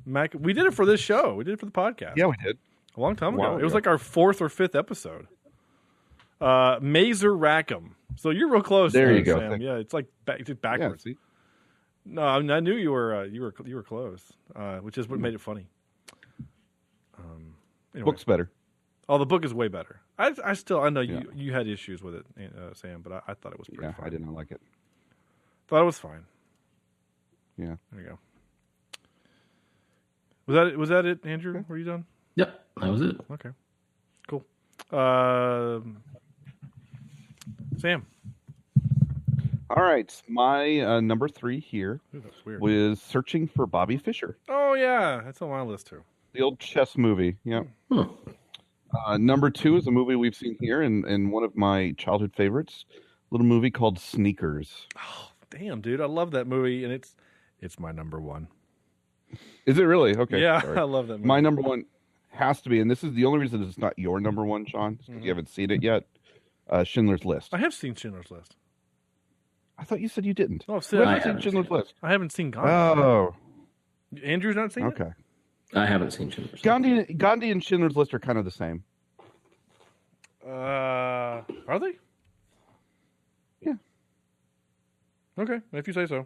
We did it for this show. We did it for the podcast. Yeah, we did. A long time ago. It was like our 4th or 5th episode. Mazer Rackham. So you're real close. There you go. Sam. Yeah, it's like backwards. Yeah, see? No, I knew you were close, which is what made it funny. Anyway. Book's better. Oh, the book is way better. I know you had issues with it, Sam, but I thought it was pretty fine. I did not like it. Thought it was fine. Yeah. There you go. Was that it, Andrew? Okay. Were you done? Yep, that was it. Okay. Cool. Sam. All right, my number 3 here was Searching for Bobby Fischer. Oh yeah, that's on my list too. The old chess movie. Yeah. Number 2 is a movie we've seen here, and one of my childhood favorites. A little movie called Sneakers. Oh damn, dude, I love that movie, and it's my number 1. Is it really? Okay. Yeah, sorry. I love that movie. My number 1 has to be, and this is the only reason it's not your number 1, Sean, because you haven't seen it yet. Schindler's List. I have seen Schindler's List. I thought you said you didn't. Oh, I haven't seen Schindler's List. I haven't seen Gandhi. Oh. Andrew's not seen it? Okay. I haven't seen Schindler's List. Gandhi and Schindler's List are kind of the same. Are they? Yeah. Okay, if you say so.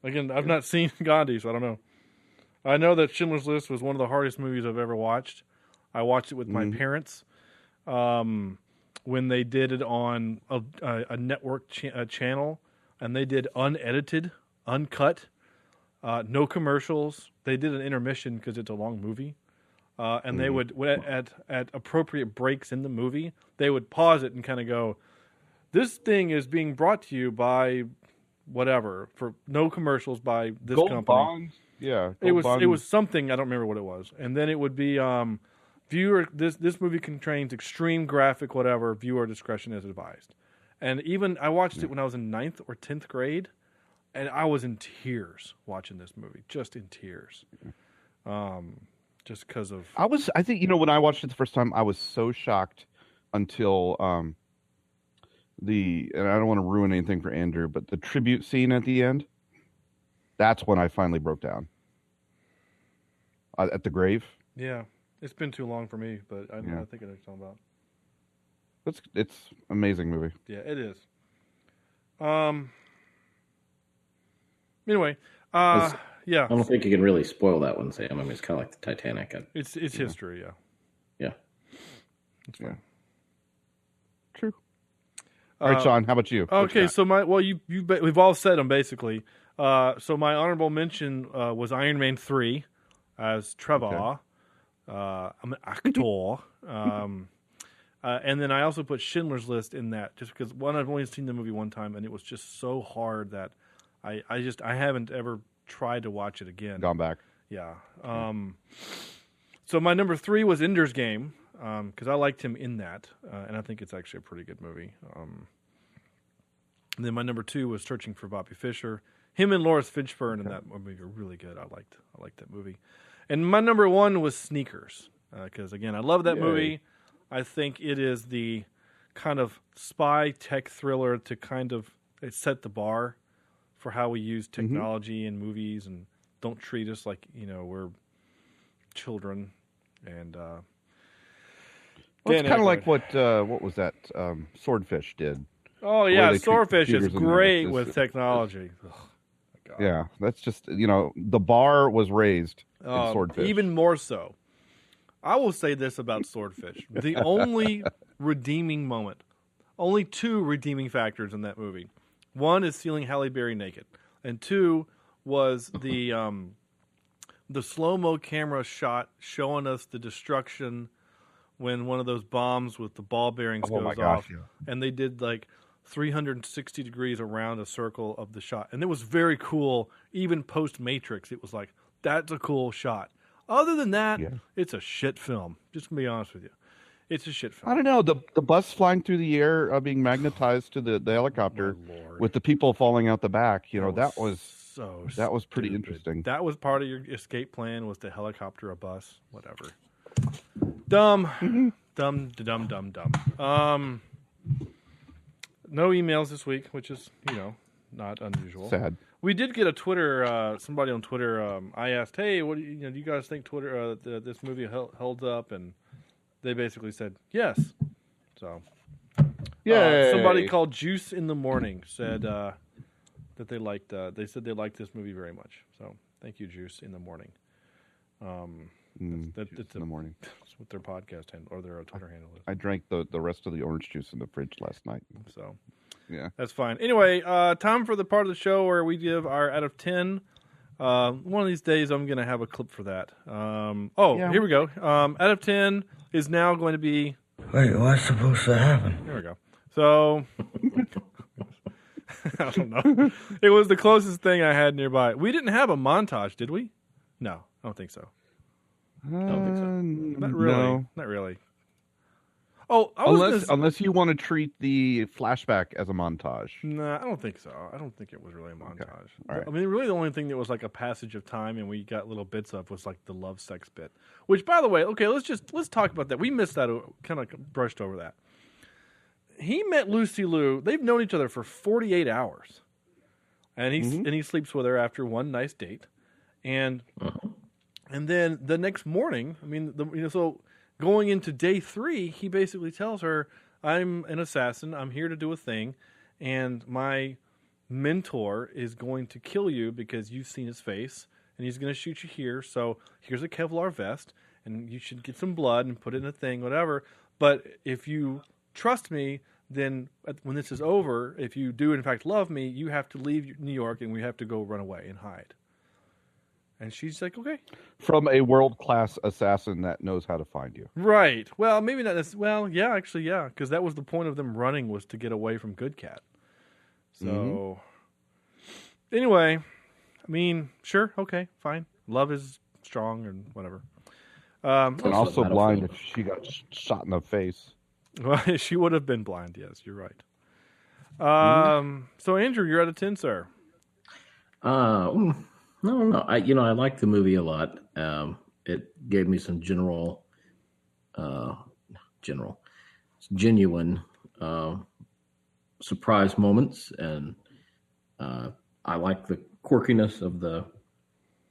Again, I've not seen Gandhi, so I don't know. I know that Schindler's List was one of the hardest movies I've ever watched. I watched it with my parents when they did it on a network channel, and they did unedited, uncut, no commercials. They did an intermission because it's a long movie, and they would at appropriate breaks in the movie, they would pause it and kind of go, "This thing is being brought to you by whatever, for no commercials by this Gold company." Bond? Yeah, it was something, I don't remember what it was, and then it would be viewer. This movie contains extreme graphic whatever. Viewer discretion is advised. And even I watched it when I was in 9th or 10th grade, and I was in tears watching this movie, just in tears, just because of. I think when I watched it the first time, I was so shocked until and I don't want to ruin anything for Andrew, but the tribute scene at the end. That's when I finally broke down. At the grave. Yeah, it's been too long for me, but I think I know what you're talking about. It's an amazing movie. Yeah, it is. Anyway, yeah. I don't think you can really spoil that one, Sam. I mean, it's kind of like the Titanic. It's history, yeah. Yeah. It's fine. True. All right, Sean, how about you? Okay, so we've all said them basically. So my honorable mention was Iron Man 3 as Trevor. Okay. I'm an actor. And then I also put Schindler's List in that just because, one, I've only seen the movie one time, and it was just so hard that I haven't ever tried to watch it again. Gone back. Yeah. So my number 3 was Ender's Game because I liked him in that, and I think it's actually a pretty good movie. And then my number 2 was Searching for Bobby Fischer. Him and Lawrence Fishburne in that movie are really good. I liked that movie. And my number 1 was Sneakers because, again, I love that movie. I think it is the kind of spy tech thriller to kind of set the bar for how we use technology in movies and don't treat us like, we're children. And it's kind of like what was that Swordfish did. Oh, yeah, Swordfish is great with technology. God. Yeah, that's just, the bar was raised in Swordfish. Even more so. I will say this about Swordfish. The only redeeming moment, only 2 redeeming factors in that movie. 1 is seeing Halle Berry naked. And 2 was the slow-mo camera shot showing us the destruction when one of those bombs with the ball bearings goes off. Yeah. And they did like 360 degrees around a circle of the shot. And it was very cool. Even post-Matrix, it was like, that's a cool shot. Other than that, it's a shit film. Just to be honest with you. It's a shit film. I don't know. The bus flying through the air being magnetized to the helicopter with the people falling out the back, that was So that was pretty stupid. interesting. That was part of your escape plan, was to helicopter a bus, whatever. Dumb. Dumb. No emails this week, which is, not unusual. Sad. We did get a Twitter, somebody on Twitter, I asked, hey, what do you guys think this movie holds up? And they basically said, yes. So, somebody called Juice in the Morning said that they liked, they said they liked this movie very much. So, thank you, Juice in the Morning. It's in the morning. That's what their podcast handle or their Twitter handle is. I drank the rest of the orange juice in the fridge last night. So, yeah, that's fine. Anyway, time for the part of the show where we give our out of 10. One of these days, I'm going to have a clip for that. Here we go. Out of 10 is now going to be. Wait, what's supposed to happen? There we go. So, I don't know. It was the closest thing I had nearby. We didn't have a montage, did we? No, I don't think so. I don't think so. Not really. No. Not really. Oh, unless you want to treat the flashback as a montage. No, I don't think so. I don't think it was really a montage. Okay. All right. I mean, really the only thing that was like a passage of time and we got little bits of was like the love sex bit. Which, by the way, okay, let's talk about that. We missed that, kind of brushed over that. He met Lucy Liu. They've known each other for 48 hours. And he sleeps with her after one nice date. And then the next morning, I mean, so going into day 3, he basically tells her, I'm an assassin. I'm here to do a thing. And my mentor is going to kill you because you've seen his face. And he's going to shoot you here. So here's a Kevlar vest. And you should get some blood and put it in a thing, whatever. But if you trust me, then when this is over, if you do in fact love me, you have to leave New York and we have to go run away and hide. And she's like, okay. From a world-class assassin that knows how to find you. Right. Well, maybe not. Well, yeah, actually, yeah. Because that was the point of them running, was to get away from Good Cat. So, anyway, I mean, sure, okay, fine. Love is strong and whatever. And also blind if she got shot in the face. Well, she would have been blind, yes, you're right. So, Andrew, you're out of 10, sir. No. I like the movie a lot. It gave me some genuine surprise moments, and I like the quirkiness of the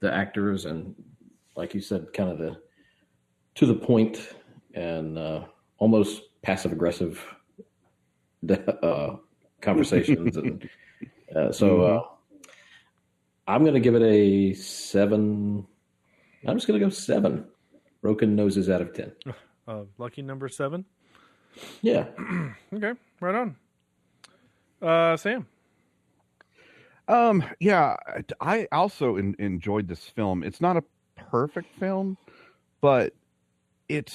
actors, and like you said, kind of the to the point and almost passive aggressive conversations, and so. I'm going to give it a 7. I'm just going to go 7. Broken noses out of 10. Lucky number 7? Yeah. Okay, right on. Sam? Yeah, I also enjoyed this film. It's not a perfect film, but I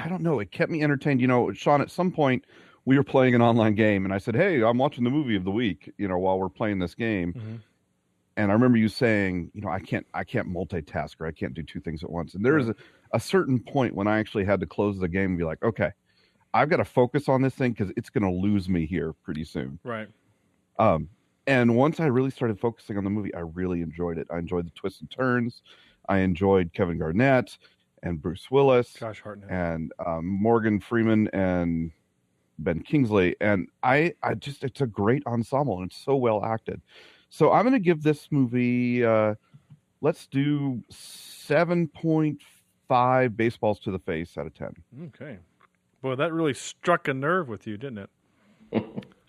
don't know, it kept me entertained. Sean, at some point we were playing an online game and I said, hey, I'm watching the movie of the week, while we're playing this game. Mm-hmm. And I remember you saying, I can't multitask, or I can't do two things at once. And there is a certain point when I actually had to close the game and be like, okay, I've got to focus on this thing because it's going to lose me here pretty soon. Right. And once I really started focusing on the movie, I really enjoyed it. I enjoyed the twists and turns. I enjoyed Kevin Garnett and Bruce Willis. Josh Hartnett. And Morgan Freeman and Ben Kingsley. And it's a great ensemble, and it's so well acted. So I'm going to give this movie, let's do 7.5 baseballs to the face out of 10. Okay. Boy, that really struck a nerve with you, didn't it?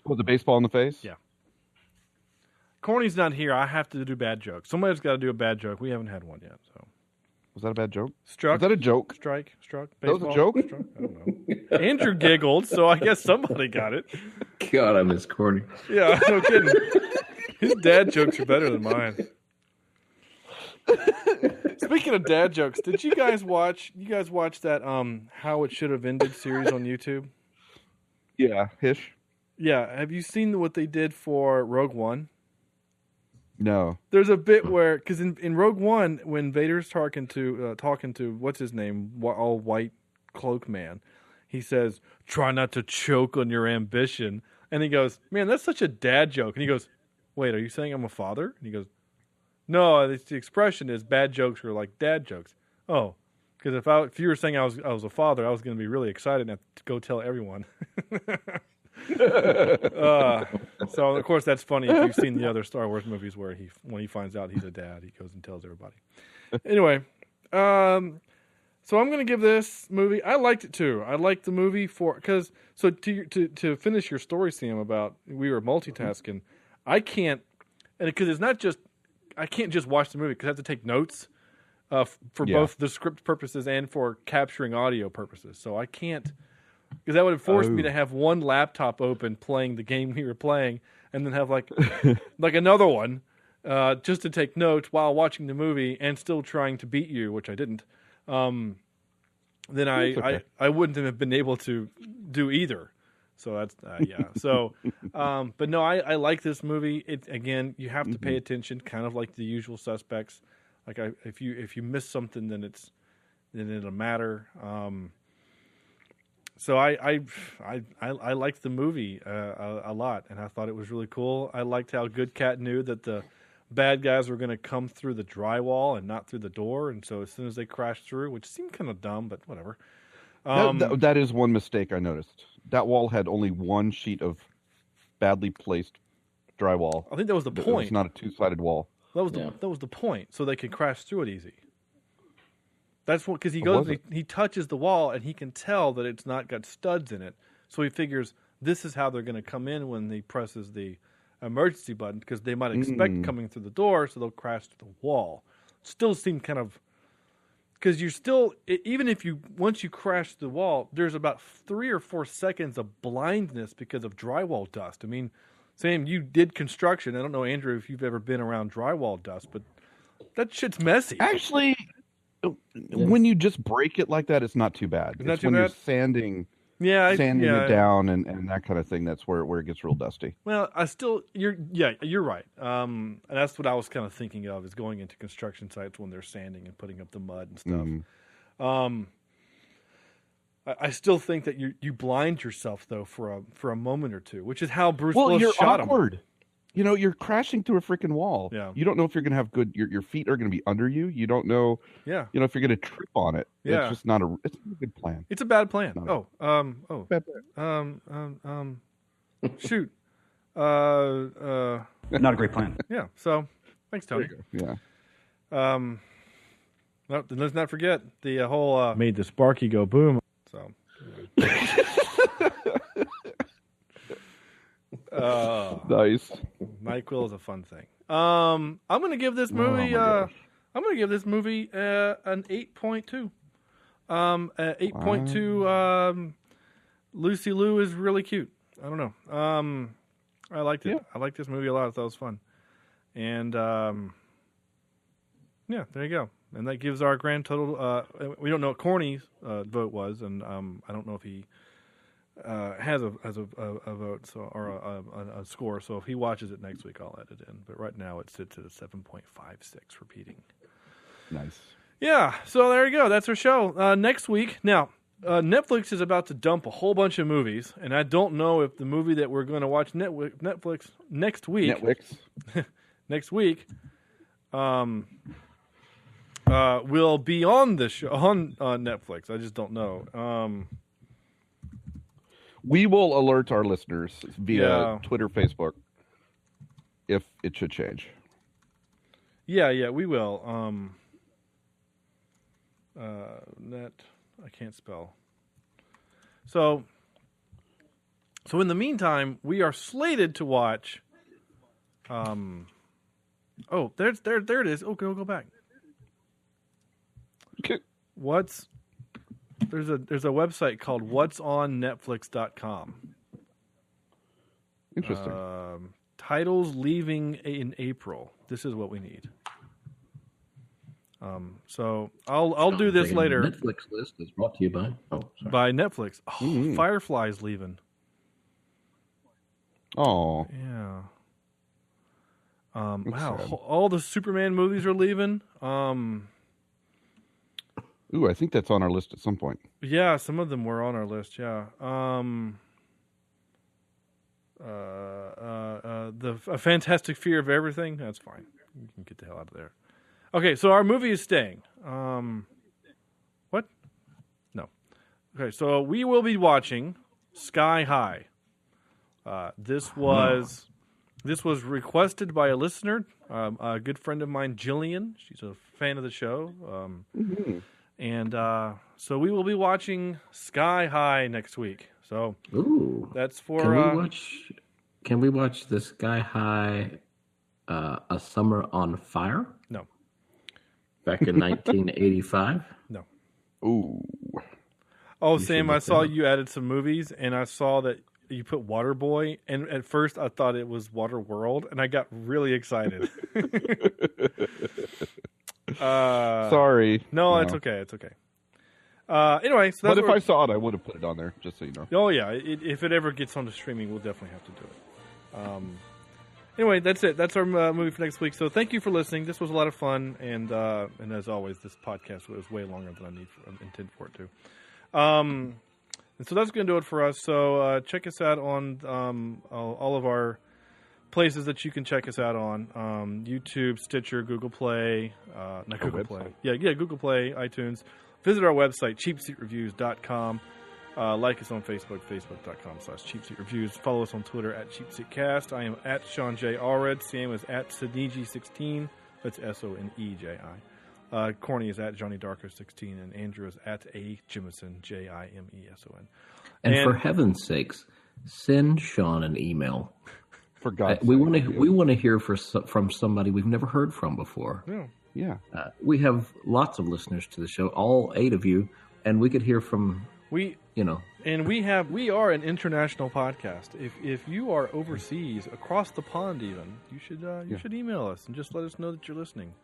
With the baseball in the face? Yeah. Corny's not here. I have to do bad jokes. Somebody's got to do a bad joke. We haven't had one yet. So, was that a bad joke? Struck. Was that a joke? Struck. Baseball? That was a joke? Struck? I don't know. Andrew giggled, so I guess somebody got it. God, I miss Corny. Yeah, no kidding. His dad jokes are better than mine. Speaking of dad jokes, did you guys watch that How It Should Have Ended series on YouTube? Yeah, Hish. Yeah, have you seen what they did for Rogue One? No. There's a bit where, because in Rogue One, when Vader's talking to what's his name, all white cloak man, he says, "Try not to choke on your ambition," and he goes, "Man, that's such a dad joke," and he goes, wait, are you saying I'm a father? And he goes, no, the expression is bad jokes are like dad jokes. Oh, because if you were saying I was a father, I was going to be really excited and have to go tell everyone. So of course that's funny if you've seen the other Star Wars movies where when he finds out he's a dad, he goes and tells everybody. Anyway, so I'm going to give this movie. I liked it too. I liked the movie to finish your story, Sam, about we were multitasking. I can't, and because it's not just I can't just watch the movie because I have to take notes for both the script purposes and for capturing audio purposes. So I can't, because that would have forced me to have one laptop open playing the game we were playing, and then have like another one just to take notes while watching the movie and still trying to beat you, which I didn't. Then I wouldn't have been able to do either. So that's So, but no, I like this movie. It again, you have to pay attention, kind of like The Usual Suspects. Like if you miss something, then it'll matter. So I liked the movie a lot, and I thought it was really cool. I liked how Good Cat knew that the bad guys were going to come through the drywall and not through the door, and so as soon as they crashed through, which seemed kind of dumb, but whatever. That is one mistake I noticed. That wall had only one sheet of badly placed drywall. I think that was the point. It's not a two-sided wall. That was the point, so they could crash through it easy. That's what, because he goes, he touches the wall, and he can tell that it's not got studs in it. So he figures this is how they're going to come in when he presses the emergency button, because they might expect coming through the door, so they'll crash through the wall. Still seemed kind of, because you're still, even if once you crash the wall, there's about 3 or 4 seconds of blindness because of drywall dust. I mean, Sam, you did construction. I don't know, Andrew, if you've ever been around drywall dust, but that shit's messy. Actually, when you just break it like that, it's not too bad. It's when bad? You're sanding it down and that kind of thing, that's where it gets real dusty. Well, you're right. And that's what I was kind of thinking of, is going into construction sites when they're sanding and putting up the mud and stuff. I still think that you blind yourself though for a moment or two, which is how Bruce Willis shot awkward. him. You know, you're crashing through a freaking wall. Yeah. You don't know if you're going to have your feet are going to be under you. You don't know. Yeah. You know, if you're going to trip on it. Yeah. It's just not a good plan. It's a bad plan. Bad plan. Shoot. Not a great plan. Yeah. So, thanks, Tony. Yeah. Well, then let's not forget the whole made the Sparky go boom. So. Nice. NyQuil is a fun thing. I'm going to give this movie. I'm going to give this movie an 8.2. 8.2. Lucy Liu is really cute. I don't know. I liked it. Yeah. I liked this movie a lot. I thought it was fun. And yeah, there you go. And that gives our grand total. We don't know what Corny's vote was, and I don't know if he has a vote or a score. So if he watches it next week, I'll add it in. But right now it sits at a 7.56 repeating. Nice. Yeah. So there you go. That's our show. Next week. Now, Netflix is about to dump a whole bunch of movies, and I don't know if the movie that we're going to watch Netflix next week. Next week. Will be on the show on Netflix. I just don't know. We will alert our listeners via Twitter, Facebook, if it should change. Yeah, we will. I can't spell. So in the meantime, we are slated to watch. There it is. Okay, we'll go back. Okay. There's a website called whatsonnetflix.com. Interesting. Titles leaving in April. This is what we need. So I'll do this later. Netflix list is brought to you by by Netflix. Oh, Firefly's leaving. Oh. Yeah. Wow. Sad. All the Superman movies are leaving. Ooh, I think that's on our list at some point. Yeah, some of them were on our list. Yeah. A Fantastic Fear of Everything. That's fine. You can get the hell out of there. Okay, so our movie is staying. What? No. Okay, so we will be watching Sky High. This was requested by a listener, a good friend of mine, Jillian. She's a fan of the show. And so we will be watching Sky High next week. So that's for... Can we watch the Sky High A Summer on Fire? No. Back in 1985? No. Ooh. Oh, Sam, I saw you added some movies, and I saw that you put Waterboy, and at first I thought it was Waterworld, and I got really excited. Sorry. No, it's okay. It's okay. Anyway, so but if I saw it, I would have put it on there, just so you know. Oh, yeah. If it ever gets onto streaming, we'll definitely have to do it. Anyway, that's it. That's our movie for next week. So thank you for listening. This was a lot of fun, and as always, this podcast was way longer than I intend for it to. And so that's going to do it for us. So check us out on all of our places that you can check us out on: YouTube, Stitcher, Google Play, not Google Play. Yeah, Google Play, iTunes. Visit our website, cheapseatreviews.com. Like us on Facebook, facebook.com/cheapseatreviews. Follow us on Twitter @cheapseatcast. I am @Sean J. Allred. Sam is @Sadiji16. That's SONEJI. Corny is @JohnnyDarker16. And Andrew is @AJimison, JIMESON. And for heaven's sakes, send Sean an email. For God's sake. We want to hear from somebody we've never heard from before. Yeah. We have lots of listeners to the show, all 8 of you, and we could hear from And we are an international podcast. If you are overseas, across the pond, even you should email us and just let us know that you're listening,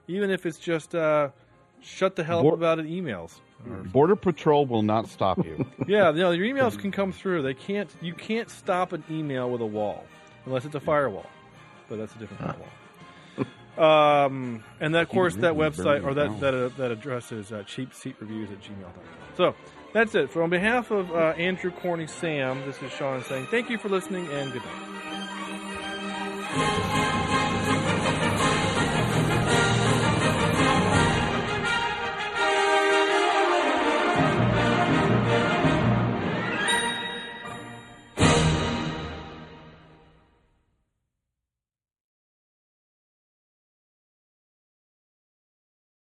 even if it's just shut the hell up about it emails. Border Patrol will not stop you. Yeah, your emails can come through. You can't stop an email with a wall unless it's a firewall, but that's a different kind of wall. And that, of course, that website or that address is cheapseatreviews@gmail.com. So that's it. So on behalf of Andrew, Corny, Sam, this is Sean saying thank you for listening and good night.